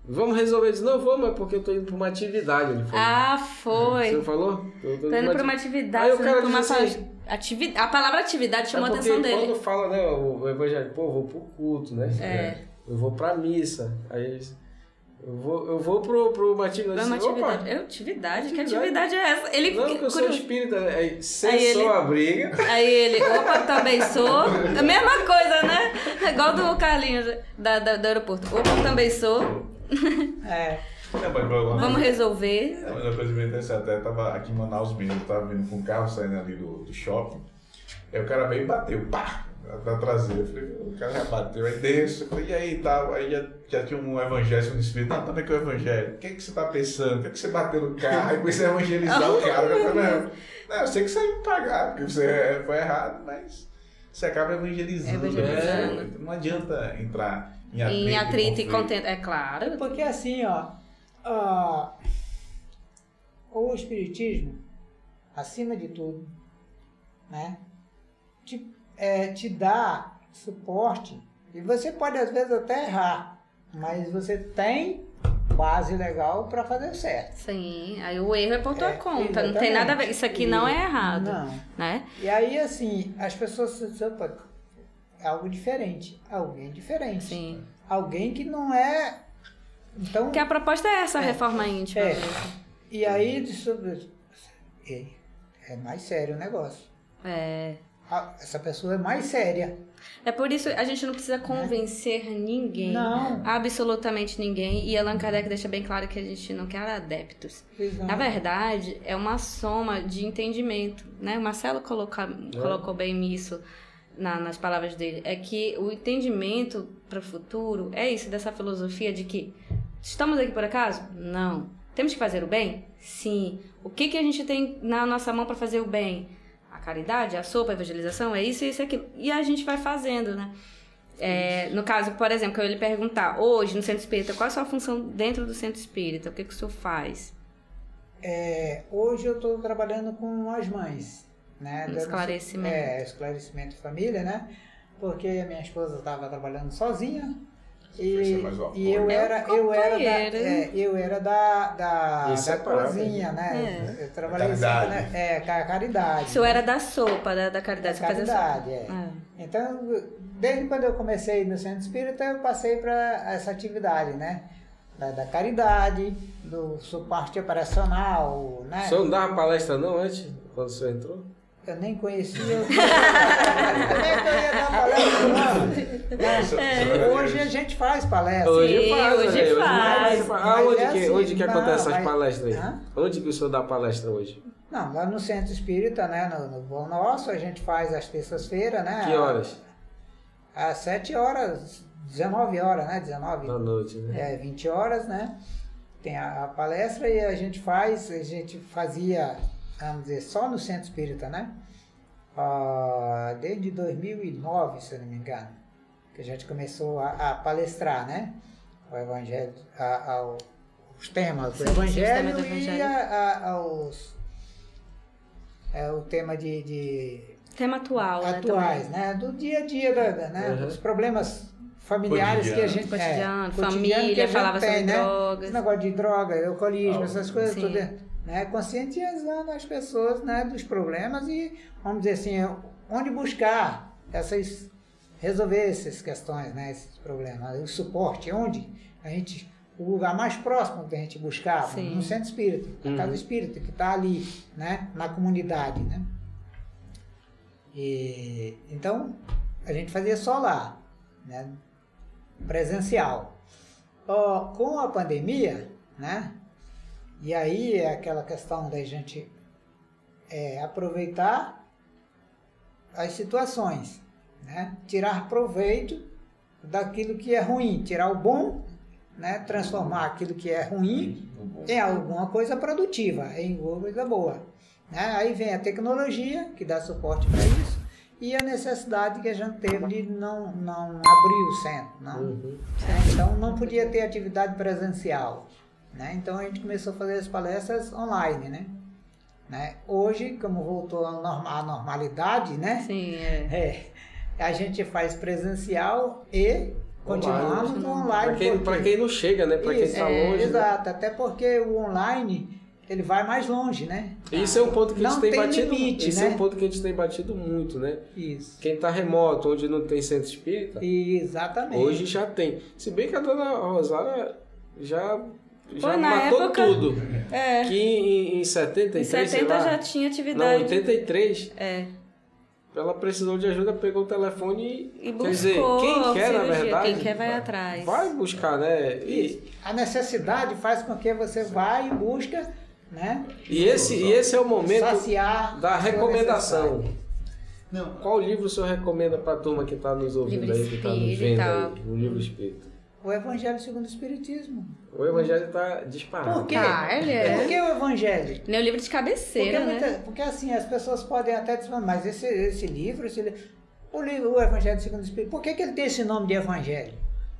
vamos resolver. Ele disse, não vou, mas porque eu tô indo pra uma atividade. Ele falou. Ah, foi. Você falou? Tô indo pra uma atividade. Aí o cara disse assim, a palavra atividade chamou a atenção dele. Quando fala, né, o evangelho, pô, eu vou pro culto, né? Eu vou pra missa. Aí ele disse, eu vou pro uma atividade. Uma atividade. Atividade? Que atividade é essa? Ele, não, porque eu sou espírita, cessou ele, a briga. Aí ele, opa, também sou. A mesma coisa, né? Igual do Carlinhos do aeroporto. Opa, também sou. Vamos resolver. Mas uma coisa bem interessante, até tava aqui em Manaus mesmo, eu tava vindo com um carro saindo ali do shopping, aí o cara veio e bateu, pá, da traseira. Eu falei, o cara já bateu, aí desce, eu falei, e aí tal, aí já tinha um evangelho no espírito, não, também que é o evangelho, o que você tá pensando, o que você bateu no carro? Aí comecei a evangelizar o cara, eu falei, não, eu sei que você vai me pagar, porque você foi errado, mas você acaba evangelizando. Não adianta entrar em atrito e contento, é claro. Porque assim, o espiritismo, acima de tudo, né, te dá suporte, e você pode às vezes até errar, mas você tem base legal para fazer certo. Sim, aí o erro é por tua conta, exatamente. Não tem nada a ver, isso aqui não é errado. Não. Né? E aí, assim, as pessoas dizem, é algo diferente, alguém diferente. Sim. Alguém que não é... Então, porque a proposta é essa, reforma íntima. E aí, é mais sério o negócio. Essa pessoa é mais séria. É por isso a gente não precisa convencer ninguém. Não. Absolutamente ninguém. E Allan Kardec deixa bem claro que a gente não quer adeptos. Exato. Na verdade, é uma soma de entendimento. Né? O Marcelo colocou bem isso nas palavras dele. É que o entendimento para o futuro é isso, dessa filosofia de que estamos aqui por acaso? Não. Temos que fazer o bem? Sim. O que a gente tem na nossa mão para fazer o bem? A caridade, a sopa, a evangelização, é isso, isso e aquilo. E a gente vai fazendo, né? No caso, por exemplo, que eu ia lhe perguntar, hoje no Centro Espírita, qual é a sua função dentro do Centro Espírita? O que o senhor faz? Hoje eu estou trabalhando com as mães, né? Esclarecimento. Esclarecimento de família, né? Porque a minha esposa estava trabalhando sozinha. E eu era da cozinha, né? Eu trabalhei com a caridade. O senhor era da sopa, da caridade. Da caridade, Então, desde quando eu comecei no Centro Espírita, eu passei para essa atividade, né? Da caridade, do suporte operacional, né? O senhor não dava palestra não antes, quando o senhor entrou? Eu nem conhecia. Como é que eu ia dar palestra? Hoje a gente faz palestra. Hoje faz. Onde que acontece essas palestras aí? Onde que o senhor dá palestra hoje? Não, lá no Centro Espírita, né? No Bom Nosso, a gente faz às terças-feiras, né? Que horas? Às 7 horas, 19 horas, né? 19 da noite, né? 20 horas, né? Tem a palestra e a gente fazia, vamos dizer, só no Centro Espírita, né? Desde 2009, se eu não me engano, que a gente começou a palestrar, né? O Evangelho, os temas do Evangelho e o tema tema atual, atuais, né? Do dia a dia, né? Dos problemas familiares que a gente... Cotidiano, família, falava sobre drogas. Esse negócio de droga, alcoolismo, essas coisas tudo. Né, conscientizando as pessoas, né, dos problemas e, vamos dizer assim, onde buscar resolver essas questões, né, esses problemas, o suporte, o lugar mais próximo que a gente buscava, no Centro Espírita, na Casa Espírita, que está ali, né, na comunidade, né. E, então, a gente fazia só lá, né, presencial. Com a pandemia, né, e aí é aquela questão da gente aproveitar as situações, né? Tirar proveito daquilo que é ruim, tirar o bom, né? Transformar aquilo que é ruim em alguma coisa produtiva, em alguma coisa boa. Né? Aí vem a tecnologia, que dá suporte para isso, e a necessidade que a gente teve de não abrir o centro. Então não podia ter atividade presencial. Né? Então a gente começou a fazer as palestras online, né? Hoje, como voltou à normalidade, né? Sim, a gente faz presencial e continuamos no online. Para quem não chega, né? Para quem está longe. Exato, né? até porque o online ele vai mais longe, né? Isso é um ponto que a gente tem batido. Limite, isso né? é um ponto que a gente tem batido muito, né? Isso. Quem está remoto, onde não tem centro espírita, exatamente. Hoje já tem. Se bem que a dona Rosária já na matou época, tudo. Que em 73, em 70 já tinha atividade. Não, 83. É. Ela precisou de ajuda, pegou o telefone E buscou. Quer dizer, quem quer, na verdade, quem quer vai atrás. Vai buscar, né? E a necessidade faz com que você vá e busca, né? E esse é o momento saciar da recomendação. Não. Qual livro o senhor recomenda para a turma que está nos ouvindo Livro aí, que está nos vendo aí? O livro espírita. O Evangelho segundo o Espiritismo. O Evangelho está disparado. Por quê? Ele é. Por que o Evangelho? Ele é um livro de cabeceira, né? Porque assim, as pessoas podem até dizer, mas esse livro, o Evangelho segundo o Espiritismo, por que ele tem esse nome de Evangelho?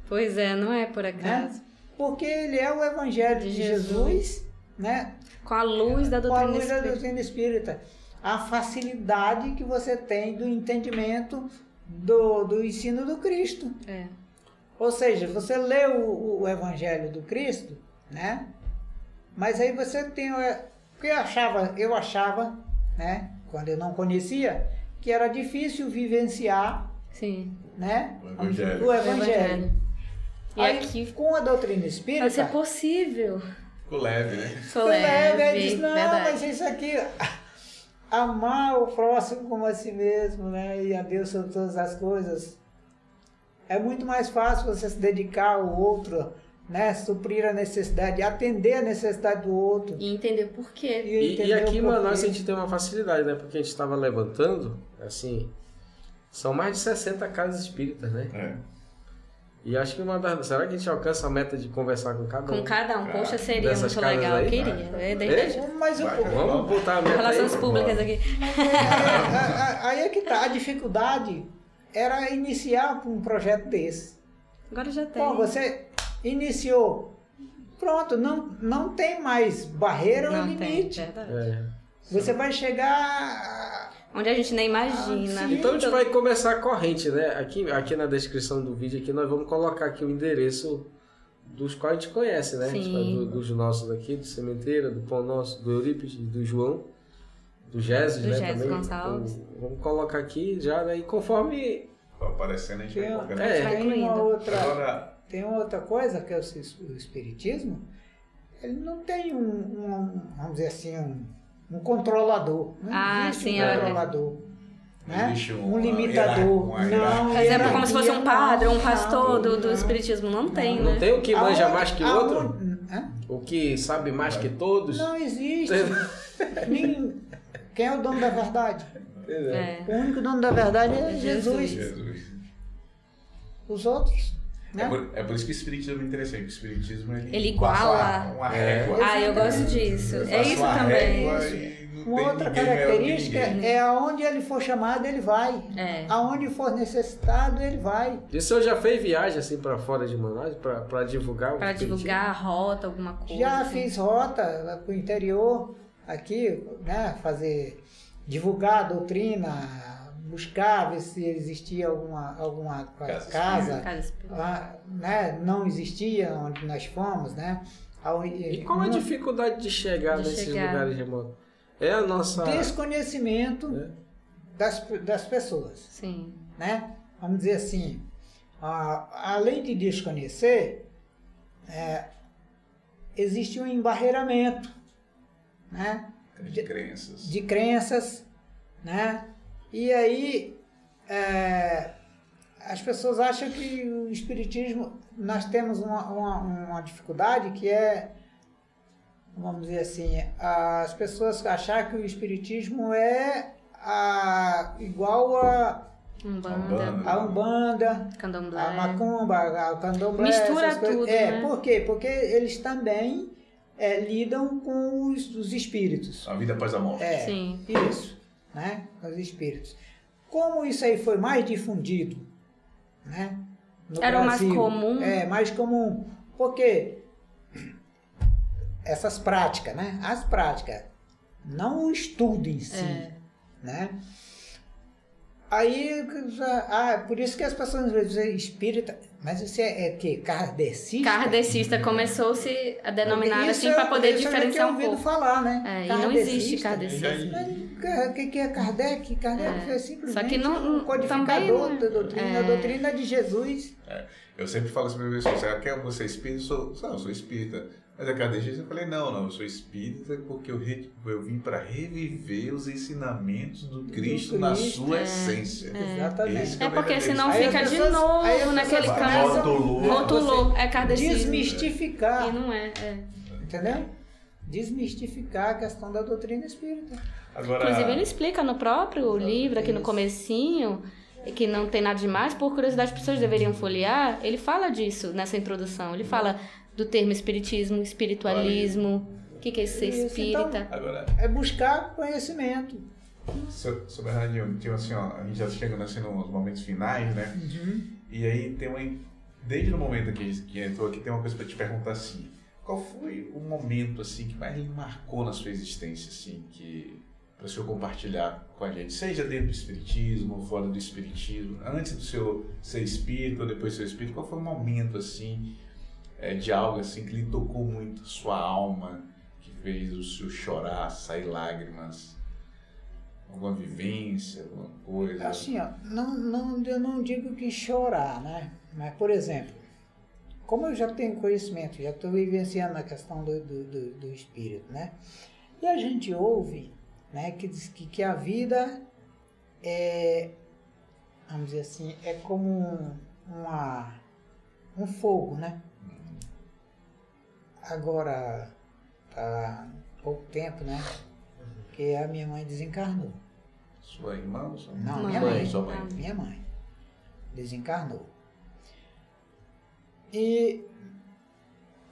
Pois é, não é por acaso. Né? Porque ele é o Evangelho de Jesus, né? Com a luz da doutrina Com a luz da espírita. doutrina espírita. A facilidade que você tem do entendimento do ensino do Cristo. É. Ou seja, você lê o Evangelho do Cristo, né? Mas aí você tem... Porque eu achava, né? Quando eu não conhecia, que era difícil vivenciar, Sim. né? O Evangelho. E aí, aqui com a doutrina espírita... vai ser possível. Ficou leve, né? Sou leve, Ele diz, não, verdade. mas isso aqui... Amar o próximo como a si mesmo, né? E a Deus sobre todas as coisas. É muito mais fácil você se dedicar ao outro, né? Suprir a necessidade, atender a necessidade do outro. E entender por quê. E aqui em Manaus a gente tem uma facilidade, né? Porque a gente estava levantando, assim, são mais de 60 casas espíritas, né? É. E acho que será que a gente alcança a meta de conversar com cada um? Com cada um. Poxa, seria Dessas muito casas legal. aí? Eu queria. Mas Vamos botar a meta Relações aí. públicas aqui. aí é que tá. A dificuldade era iniciar um projeto desse. Agora já tem. Bom, você iniciou. Pronto, não tem mais barreira ou Não tem, limite. verdade. É. Você vai chegar... Onde a gente nem imagina. sim. Então a gente vai começar a corrente, né? Aqui na descrição do vídeo aqui nós vamos colocar aqui o endereço dos quais a gente conhece, né? Sim. Dos nossos aqui, do Sementeira, do Pão Nosso, do Eurípides, do João, do Jesus, Do né? Jesus também. Gonçalves. Então, vamos colocar aqui já, né? E conforme... Tá aparecendo, a gente vai colocando. vai Tem uma incluindo. outra... Agora, Tem outra coisa que é o Espiritismo, ele não tem vamos dizer assim, um controlador. Não existe sim, um controlador. Né? existe Um limitador. uma Não, Por exemplo, como se fosse um padre ou um pastor não, do espiritismo. Não tem, Não né? tem o que manja mais que o outro? Hã? O que sabe mais que todos? Não existe. Quem é o dono da verdade? É. O único dono da verdade é Jesus. Jesus. Os outros, né? É por isso que o Espiritismo é interessante. O Espiritismo Ele passa iguala. uma régua. Ah, eu gosto disso. É Passa isso uma também. régua e não Uma tem outra ninguém melhor que característica ninguém. é aonde ele for chamado, ele vai. É. Aonde for necessitado, ele vai. E o senhor já fez viagem assim para fora de Manaus para divulgar o Pra espiritismo? divulgar a rota, alguma coisa. Já assim. fiz rota para o interior, aqui, né? Divulgar a doutrina, buscar, ver se existia alguma casa, né? Não existia onde nós fomos, né? E qual a dificuldade de chegar nesses lugares remotos? É a nossa... Desconhecimento das pessoas, Sim. né? Vamos dizer assim, além de desconhecer, existe um embarreiramento, né? De crenças. De crenças, né? E aí as pessoas acham que o Espiritismo, nós temos uma dificuldade que é, vamos dizer assim, as pessoas achar que o Espiritismo é igual a Umbanda, Candomblé. a Macumba, a Candomblé. Mistura essas coisas. tudo, né? Por quê? Porque eles também lidam com os espíritos. A vida após a morte. Sim. Isso, né? Os espíritos. Como isso aí foi mais difundido, né? No Era o mais Brasil, comum. mais comum. Porque essas práticas, né? As práticas, não o estudo em si, né? Aí, por isso que as pessoas dizem espírita, mas você é que kardecista? Kardecista começou-se a denominar assim para poder diferenciar um pouco. Falar, né? E não existe kardecista. O que é Kardec? Kardec foi simplesmente só que não, um codificador da doutrina, a doutrina de Jesus. Eu sempre falo assim para as pessoas, quer você é espírita? Eu sou espírita. Mas a kardecista eu falei, não, eu sou espírita porque eu vim para reviver os ensinamentos do Cristo na sua essência. Exatamente. Porque senão fica de novo naquele caso. Rotulou. É kardecismo. Desmistificar. E não é. Entendeu? Desmistificar a questão da doutrina espírita. Agora, inclusive ele explica no próprio livro, aqui no comecinho, que não tem nada demais, por curiosidade as pessoas deveriam folhear, ele fala disso nessa introdução. Ele fala do termo espiritismo, espiritualismo, o que é ser espírita. Então, é buscar conhecimento. Seu Bernardinho, tipo assim, a gente já chegando assim nos momentos finais, né? E aí desde o momento que entrou aqui, tem uma coisa para te perguntar assim, qual foi o momento assim que mais lhe marcou na sua existência, assim, para o senhor compartilhar com a gente, seja dentro do espiritismo ou fora do espiritismo, antes do senhor ser espírita ou depois ser espírita, qual foi o momento assim de algo assim que lhe tocou muito sua alma, que fez o senhor chorar, sair lágrimas, alguma vivência, alguma coisa? Assim, eu não digo que chorar, né? Mas, por exemplo, como eu já tenho conhecimento, já estou vivenciando a questão do espírito, né? E a gente ouve, né, que diz que a vida é, vamos dizer assim, é como um fogo, né? Agora, há pouco tempo, né, que a minha mãe desencarnou. Sua irmã ou sua mãe? Não, minha mãe. Sua mãe. Minha mãe desencarnou. E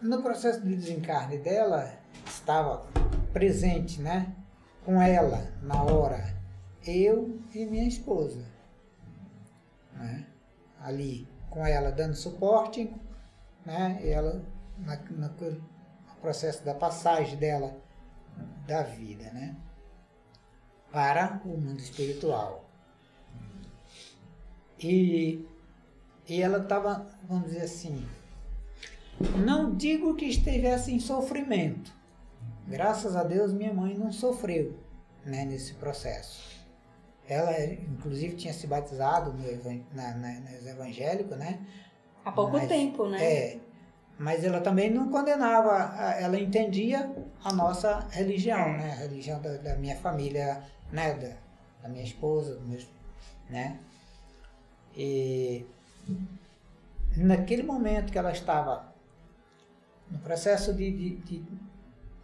no processo de desencarne dela, estava presente, né, com ela, na hora, eu e minha esposa, né, ali com ela dando suporte, né, e ela no processo da passagem dela da vida, né, para o mundo espiritual. E ela estava, vamos dizer assim, não digo que estivesse em sofrimento. Graças a Deus minha mãe não sofreu, né, nesse processo. Ela, inclusive, tinha se batizado nos evangélicos, né? Há pouco tempo, né? Mas ela também não condenava, ela entendia a nossa religião, né? A religião da minha família, né? Da minha esposa, né? E naquele momento que ela estava no processo de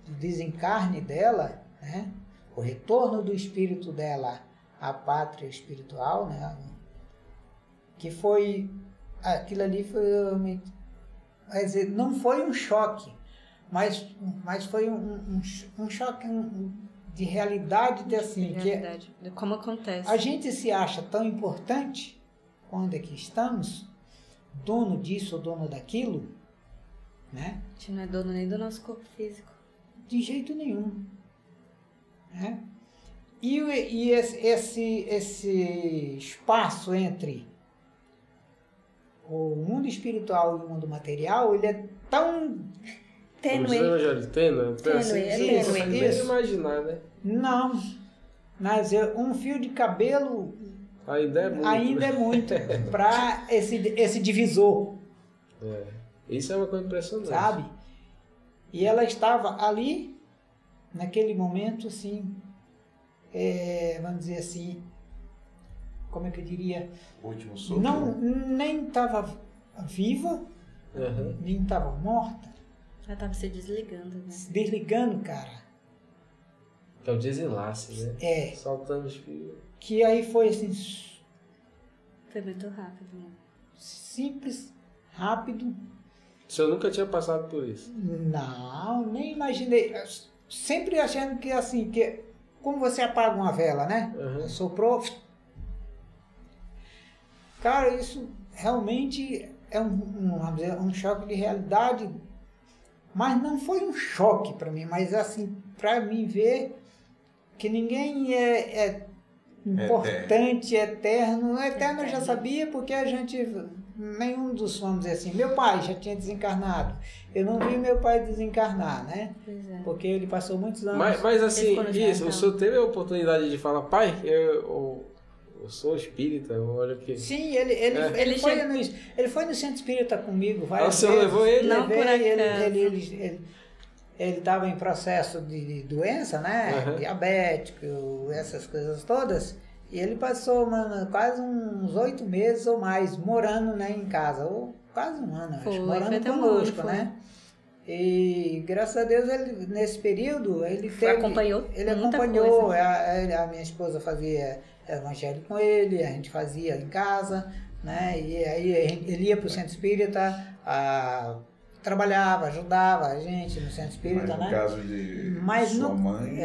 desencarne dela, né? O retorno do espírito dela à pátria espiritual, né? Que foi, aquilo ali foi, quer dizer, não foi um choque, mas foi um choque de realidade, de assim, realidade, de como acontece. A gente se acha tão importante quando é que estamos, dono disso ou dono daquilo, né? A gente não é dono nem do nosso corpo físico. De jeito nenhum, né? E esse espaço entre o mundo espiritual e o mundo material, ele é tão tênue. Tênue. Isso. Imaginar, né? Não, mas um fio de cabelo ainda é muito para esse divisor. Isso é uma coisa impressionante. Sabe? E ela estava ali, naquele momento, assim, vamos dizer assim, como é que eu diria? O último sopro. Não, nem estava viva, nem estava morta. Ela estava se desligando, né? Se desligando, cara. Que é o desenlace, né? Soltando os fios. Que aí foi assim... Foi muito rápido, né? Simples, rápido. O senhor nunca tinha passado por isso? Não, nem imaginei. Sempre achando que assim, que como você apaga uma vela, né? Soprou. Cara, isso realmente é um choque de realidade. Mas não foi um choque para mim, mas assim, para mim ver que ninguém importante, eterno. Eterno eu já sabia porque a gente, nenhum dos, vamos dizer assim, meu pai já tinha desencarnado. Eu não vi meu pai desencarnar, né? Porque ele passou muitos anos. Mas assim, isso, o senhor teve a oportunidade de falar, pai, eu sou espírita, eu olho aqui. Sim, ele foi no centro espírita comigo várias vezes. O senhor levou ele? Não, por ele estava em processo de doença, né? Uhum. Diabético, essas coisas todas. E ele passou quase uns 8 meses ou mais morando, né, em casa. Ou quase um ano, acho. Morando conosco, né? E graças a Deus, ele, nesse período, ele acompanhou. Ele acompanhou. A minha esposa fazia evangelho com ele, a gente fazia em casa, né? E aí ele ia para o centro espírita, trabalhava, ajudava a gente no centro espírita, né? No caso de sua mãe,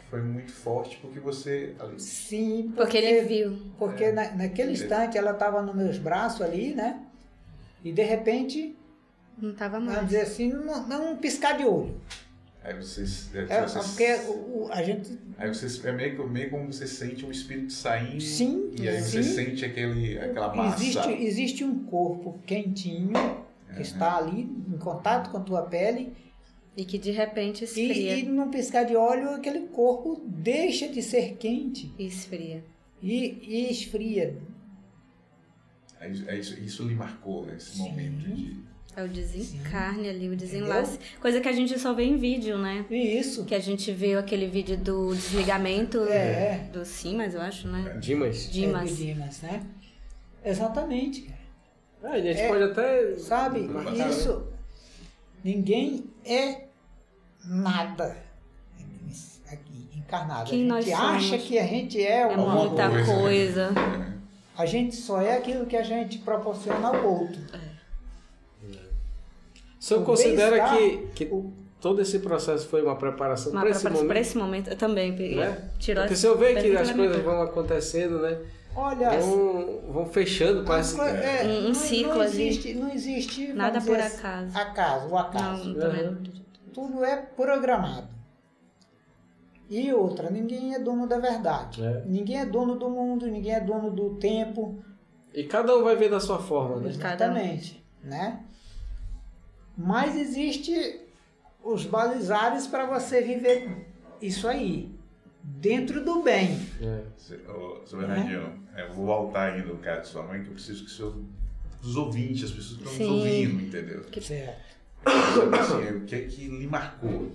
foi muito forte porque você... Sim, porque ele viu. Porque naquele instante ela estava nos meus braços ali, né? E de repente... Não estava mais. Vamos dizer assim, não piscar de olho. Aí vocês... Porque a gente... Aí vocês, meio como você sente um espírito saindo. Sim. E aí você sente aquela massa. Existe um corpo quentinho que está ali em contato com a tua pele. E que de repente esfria. E num piscar de olho, aquele corpo deixa de ser quente. E esfria. E esfria. Isso lhe marcou, né, esse momento de... É o desencarne ali, o desenlace. Entendeu? Coisa que a gente só vê em vídeo, né? Isso. Que a gente viu aquele vídeo do desligamento do Simas, eu acho, né? Dimas, né? Exatamente. A gente pode até... Sabe, isso... Ninguém é nada aqui, encarnado. Quem a gente acha que a gente é muita coisa. A gente só é aquilo que a gente proporciona ao outro. O senhor considera que todo esse processo foi uma preparação para esse momento? Para esse momento, eu também. Né? Porque o senhor vê que as coisas vão acontecendo, né? Olha, vão fechando, parece um ciclo ali. Não existe nada por acaso. O acaso. Não, tudo é programado. E outra, ninguém é dono da verdade. Ninguém é dono do mundo, ninguém é dono do tempo. E cada um vai ver da sua forma, né? Exatamente, né? Mas existe os balizares para você viver isso aí, dentro do bem. Seu Bernardino, eu vou voltar ainda no caso de sua mãe, que eu preciso que os ouvintes, as pessoas que estão nos ouvindo, entendeu? Certo. Assim, o que é que lhe marcou?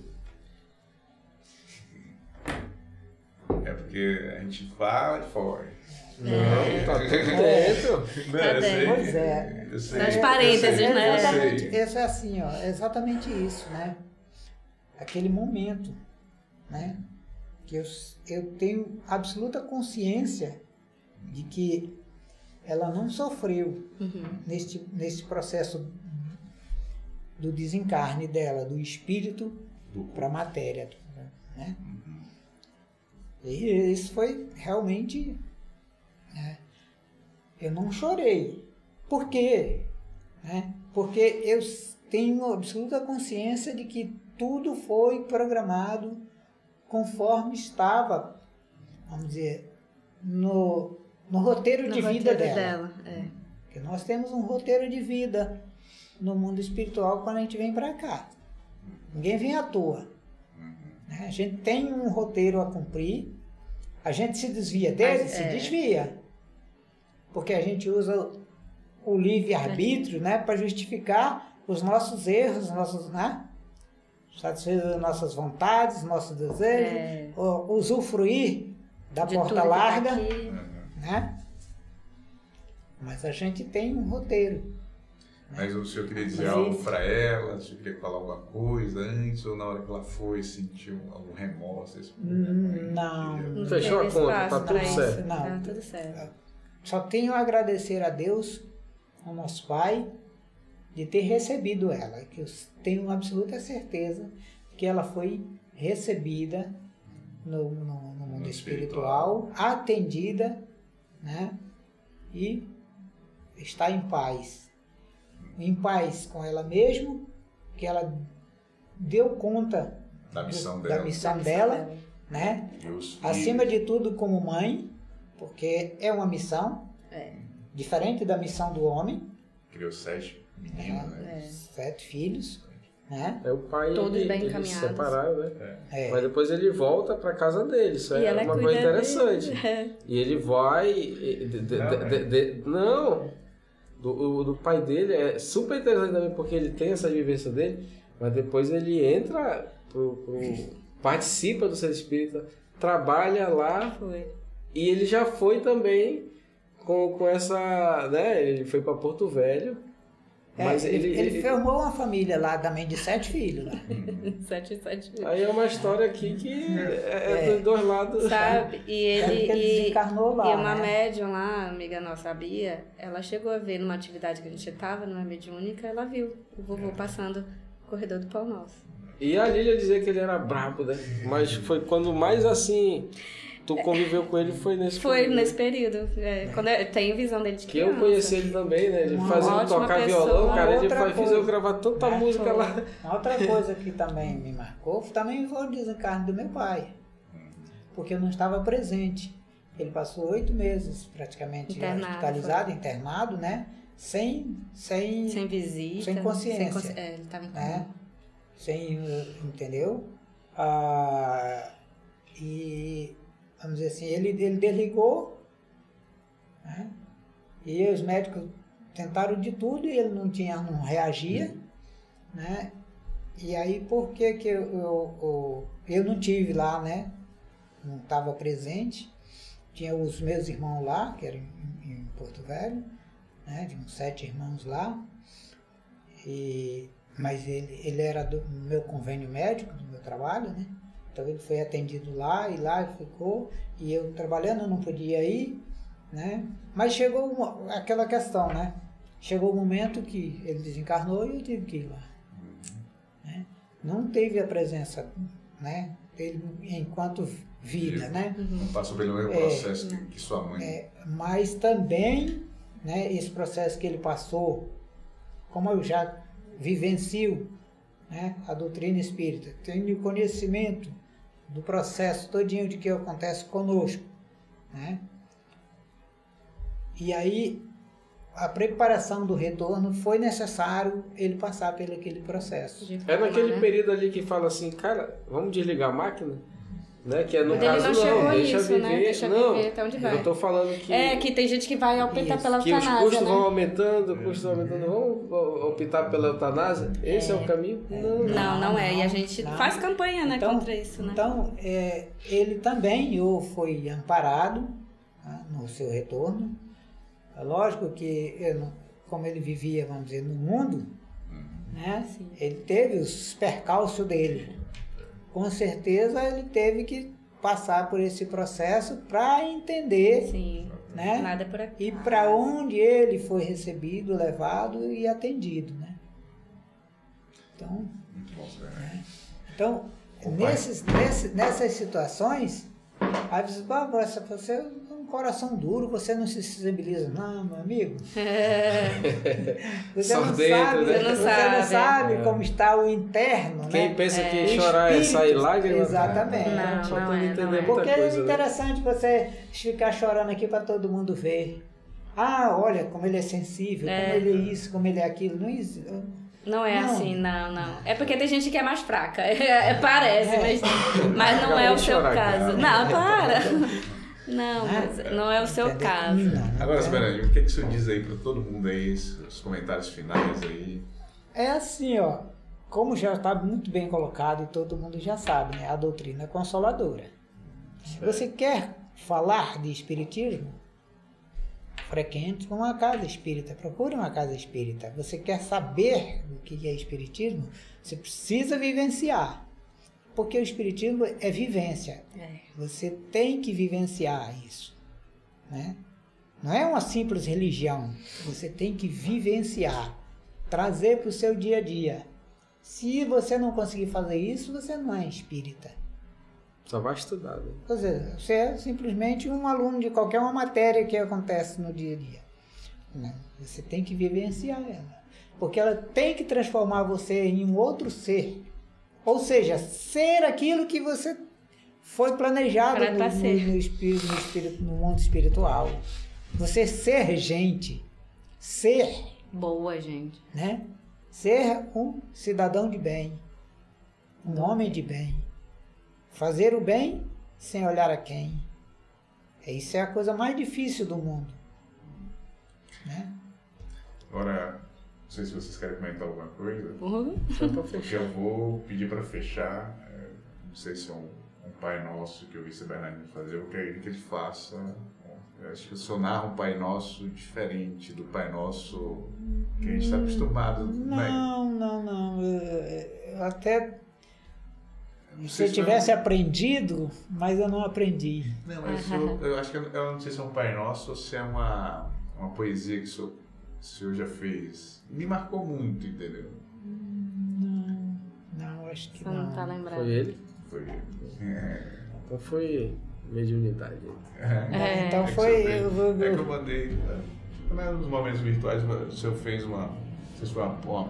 É porque a gente fala e foge. Não, tá tudo dentro. Pois é. Nas parênteses, né? Isso é assim, ó, exatamente isso, né? Aquele momento, né? Que eu tenho absoluta consciência de que ela não sofreu neste processo do desencarne dela, do espírito para a matéria, né? E isso foi realmente... Eu não chorei. Por quê? Porque eu tenho absoluta consciência de que tudo foi programado conforme estava, vamos dizer, no roteiro de vida dela. Porque nós temos um roteiro de vida no mundo espiritual quando a gente vem para cá. Ninguém vem à toa. A gente tem um roteiro a cumprir. A gente se desvia dele? Se desvia. Porque a gente usa o livre-arbítrio, né, para justificar os nossos erros, satisfazer as nossas vontades, nossos desejos, usufruir da porta larga, né? Mas a gente tem um roteiro. Mas o senhor queria dizer algo para ela? O senhor queria falar alguma coisa antes? Ou na hora que ela foi, sentiu algum remorso? Não. Fechou a conta, tá tudo certo. Não, tá tudo certo. Só tenho a agradecer a Deus, ao nosso Pai, de ter recebido ela. Que eu tenho absoluta certeza que ela foi recebida no mundo espiritual, atendida, né? E está em paz. Em paz com ela mesma, que ela deu conta da missão dela, né? Acima de tudo como mãe, porque é uma missão, diferente da missão do homem. Criou 7 meninos, né? 7 filhos, né? O pai, todos bem eles encaminhados. se separaram, né? Mas depois ele volta para casa dele, isso E é ela uma cuida coisa interessante. dele. E ele vai... Não! Do pai dele é super interessante também, porque ele tem essa vivência dele, mas depois ele entra, participa do Centro Espírita, trabalha lá. Foi. E ele já foi também com essa, né? Ele foi para Porto Velho. Mas ele formou uma família lá também de 7 filhos. Lá. 7. Aí é uma história aqui que é dos dois lados. Sabe? E ele desencarnou lá. E uma né? médium lá, amiga nossa, a Bia, ela chegou a ver numa atividade que a gente estava, numa mediúnica, ela viu o vovô passando no corredor do Pão Nosso. E a Lília dizia que ele era brabo, né? Mas foi quando mais assim... Tu conviveu com ele foi nesse período. Foi nesse período. Quando eu tenho visão dele de Que criança. eu conheci ele também, né? Ele fazia ótima tocar pessoa. violão, cara. Ele Outra fez coisa. eu gravar tanta música lá. Outra coisa que também me marcou também foi o desencarne do meu pai. Porque eu não estava presente. Ele passou 8 meses praticamente hospitalizado, internado, né? Sem visita. sem consciência. Ele estava em né? Entendeu? E vamos dizer assim, ele desligou, né? E os médicos tentaram de tudo e ele não reagia, né? E aí por que eu não tive lá, né? Não estava presente. Tinha os meus irmãos lá, que eram em Porto Velho, né? Tinha uns 7 irmãos lá. Mas ele era do meu convênio médico, do meu trabalho, né? Então ele foi atendido lá e lá ele ficou. E eu trabalhando, eu não podia ir, né? Mas chegou aquela questão, né? Chegou o momento que ele desencarnou e eu tive que ir lá. Né? Não teve a presença, né? Dele enquanto vida, né? Não passou pelo mesmo processo que sua mãe. Mas também, né? Esse processo que ele passou, como eu já vivencio, né, a doutrina espírita, tenho conhecimento do processo todinho de que acontece conosco, né? E aí a preparação do retorno foi necessário ele passar pelo aquele processo. É naquele período ali que fala assim, cara, vamos desligar a máquina? Né? Que é no Mas caso, ele não chegou deixa nisso, viver. né? Deixa não, viver até onde vai. Eu tô falando que... que tem gente que vai optar pela que eutanásia, os custos né? vão aumentando, vamos optar pela eutanásia? Esse é o caminho? Não é. E a gente faz campanha, né, então, contra isso, né? Então, ele também foi amparado, né, no seu retorno. É lógico que, como ele vivia, vamos dizer, no mundo, né, ele teve os percalços dele. Com certeza ele teve que passar por esse processo para entender, né? Nada por aqui. E para onde ele foi recebido, levado e atendido, né? Então, Muito bom, né? Então nessas situações, aí você é um coração duro, você não se sensibiliza. Não, meu amigo. Você Só não dentro, sabe, né? você não sabe como está o interno, Quem né? pensa que O chorar é espírito. sair lágrimas... Exatamente. Não é. Porque muita coisa, é interessante você ficar chorando aqui para todo mundo ver. Ah, olha como ele é sensível, como ele é isso, como ele é aquilo. Não é assim, não. É porque tem gente que é mais fraca. Parece, mas não é o seu caso. Não, para. Não, mas não é o seu caso. Agora, Bernardinho, o que você diz aí para todo mundo aí, os comentários finais aí? É assim, ó, como já está muito bem colocado e todo mundo já sabe, né? A doutrina é consoladora. Você quer falar de espiritismo? Frequente uma casa espírita, procure uma casa espírita. Você quer saber o que é espiritismo? Você precisa vivenciar. Porque o espiritismo é vivência. Você tem que vivenciar isso, né? Não é uma simples religião. Você tem que vivenciar, trazer para o seu dia a dia. Se você não conseguir fazer isso, você não é espírita. Só vai estudar, né? Quer dizer, você é simplesmente um aluno de qualquer uma matéria que acontece no dia a dia, né? Você tem que vivenciar ela. Porque ela tem que transformar você em um outro ser. Ou seja, ser aquilo que você foi planejado Pra ser. no mundo espiritual. Você ser gente, ser, Boa, gente. né? Ser um cidadão de bem, um homem de bem. Fazer o bem sem olhar a quem. Isso é a coisa mais difícil do mundo, né? Agora, não sei se vocês querem comentar alguma coisa. Só pra Porque fechar. eu vou pedir para fechar. Não sei se é um Pai Nosso que eu vi o Bernardino fazer, eu quero que ele faça. Eu acho que o senhor narra um Pai Nosso diferente do Pai Nosso que a gente está acostumado. né? Não. Eu até Não se sei eu se tivesse aprendido, mas eu não aprendi. Não, mas eu acho que eu não sei se é um Pai Nosso ou se é uma poesia que o senhor já fez. Me marcou muito, entendeu? Não, acho que Você não tá lembrado. Foi ele? Foi. Então foi mediunidade. Então É que foi. o senhor Eu fez. vou- É que eu mandei. Nos momentos virtuais, o senhor fez uma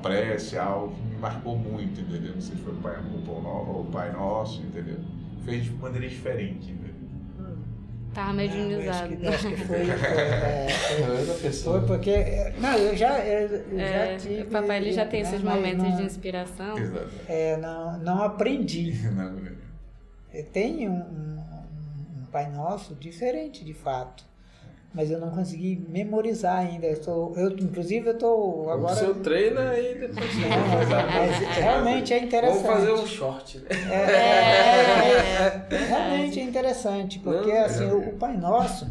prece, algo que me marcou muito, entendeu? Não sei se foi o Pai Nosso, entendeu? Fez de maneira diferente, entendeu? Tava mediunizado. Acho que foi. Outra pessoa. Foi porque. Não, eu já tive. O papai ele já tem né, esses mas momentos não, de inspiração. Exato. não aprendi. Não, Tem um Pai Nosso diferente, de fato. Mas eu não consegui memorizar ainda. Inclusive, eu estou agora. O seu treina e depois você vai Mas fazer. realmente é interessante. Vamos fazer um short, né? Realmente é interessante, porque Não, assim, o Pai Nosso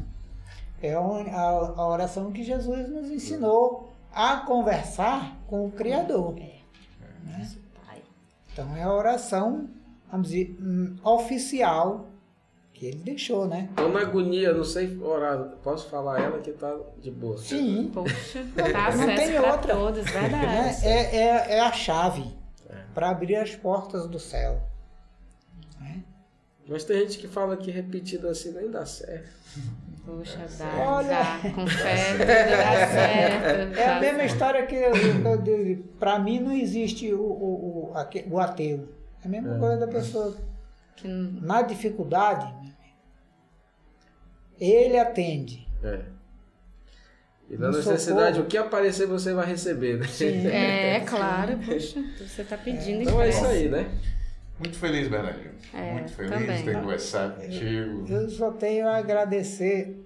é a oração que Jesus nos ensinou a conversar com o Criador. Né? Então é a oração, vamos dizer, oficial que ele deixou, né? Tô na agonia, não sei orar. Posso falar ela que tá de boa. Sim. Poxa, Não tá acesso tem pra outra. todos, verdade. Né? É a chave para abrir as portas do céu. Né? Mas tem gente que fala que repetido assim nem dá certo. Poxa, Olha. dá. Com fé, tudo dá certo. É a mesma história que para mim não existe o ateu. É a mesma coisa da pessoa. Na dificuldade, ele atende. É. E na No necessidade, socorro. o que aparecer você vai receber, né? Sim. É claro, poxa. Você tá pedindo Então é isso empresta. aí, né? Muito feliz, Bernardino. Muito feliz também. de ter conversado contigo. Eu só tenho a agradecer,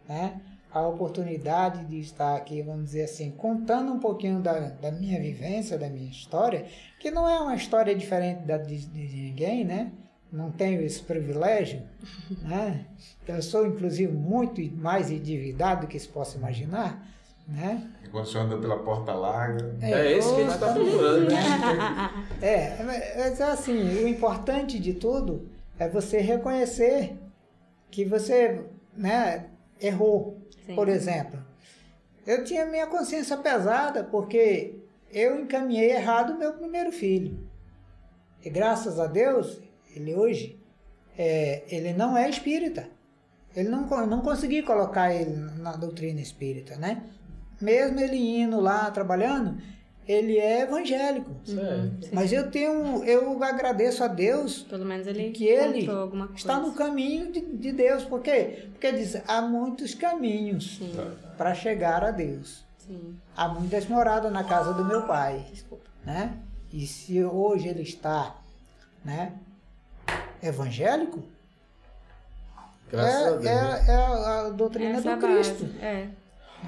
né, a oportunidade de estar aqui, vamos dizer assim, contando um pouquinho da minha vivência, da minha história, que não é uma história diferente de ninguém, né? Não tenho esse privilégio, né? Eu sou, inclusive, muito mais endividado do que se possa imaginar, né? E quando o senhor anda pela porta larga, É esse que a gente está procurando, né? Mas assim, o importante de tudo é você reconhecer que você, né, errou. Sim. Por exemplo, eu tinha minha consciência pesada porque eu encaminhei errado o meu primeiro filho. E graças a Deus, ele hoje, ele não é espírita. Ele não consegui colocar ele na doutrina espírita, né? Mesmo ele indo lá, trabalhando, ele é evangélico. Certo. Mas eu agradeço a Deus Pelo menos ele que ele contou alguma coisa. está no caminho de Deus. Por quê? Porque diz, há muitos caminhos para chegar a Deus. Sim. Há muitas moradas na casa do meu pai. Desculpa. Né? E se hoje ele está, né, evangélico, Graças a Deus. né? é a doutrina Essa do Cristo. base. É.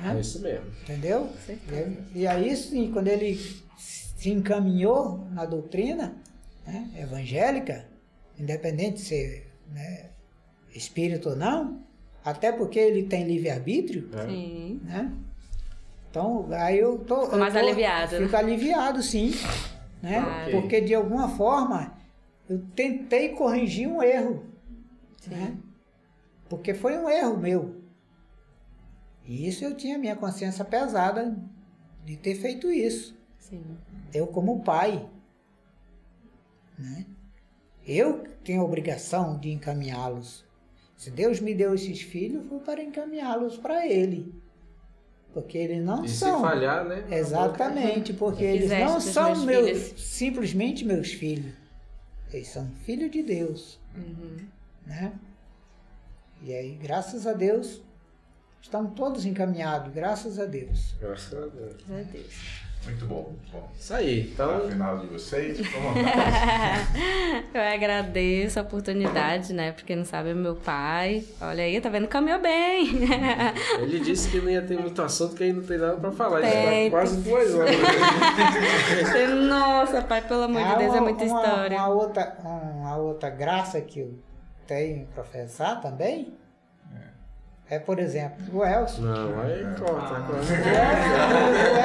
É isso mesmo. Entendeu? certeza. E aí sim, quando ele se encaminhou na doutrina, né, evangélica, independente de ser, né, espírito ou não, até porque ele tem livre-arbítrio, Sim. né? Então, aí eu tô... Ficou mais aliviado, né? Fico aliviado, sim. Né? Claro. Porque, de alguma forma, eu tentei corrigir um erro. Né? Porque foi um erro meu. E isso eu tinha minha consciência pesada de ter feito isso. Sim. Eu como pai. Né? Eu tenho a obrigação de encaminhá-los. Se Deus me deu esses filhos, foi para encaminhá-los para Ele. Porque eles não E são... se falhar, né? Exatamente, porque eles Fizeste não dos são meus filhos. simplesmente meus filhos. Eles são filhos de Deus. né? E aí, graças a Deus, estamos todos encaminhados, graças a Deus. Graças a Deus. Graças a Deus. Muito bom, muito bom. Isso aí, então... Para final de vocês, vamos Eu agradeço a oportunidade, né? Porque não sabe, meu pai, olha aí, tá vendo, caminhou bem. Ele disse que não ia ter muito assunto, que aí não tem nada pra falar. Tem. Já tá quase 2 horas. Nossa, pai, pelo amor de Deus, é muita história. Uma outra graça que eu tenho em professar também é, por exemplo, o Elcio. Não, aí corta.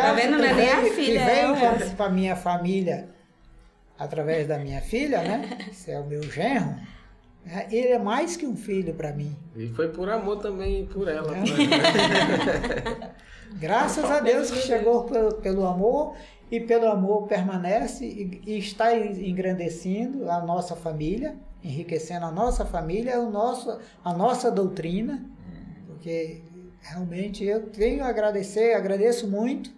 Tá vendo? Não é nem a Que filha, veio é para a minha família através da minha filha, né? Esse é o meu genro. Ele é mais que um filho para mim. E foi por amor também, por ela. Graças a Deus que chegou pelo amor, e pelo amor permanece e está engrandecendo a nossa família, enriquecendo a nossa família, a nossa doutrina, porque realmente eu tenho a agradecer, agradeço muito,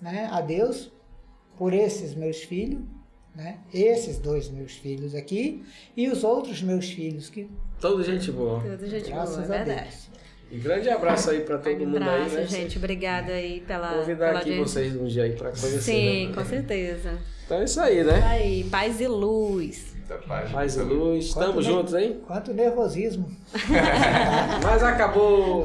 né, a Deus por esses meus filhos, né, esses 2 meus filhos aqui e os outros meus filhos que... Toda gente boa. Toda gente boa, Graças é a verdade. Deus. E grande abraço aí pra todo mundo aí, né? Gente, obrigada aí pela... Convidar pela aqui audiência. vocês um dia aí pra conhecer. Sim, né? com certeza. Então é isso aí, né? Aí, paz e luz. muita paz. Paz e luz. Estamos Quanto juntos, hein? Quanto nervosismo. Mas acabou.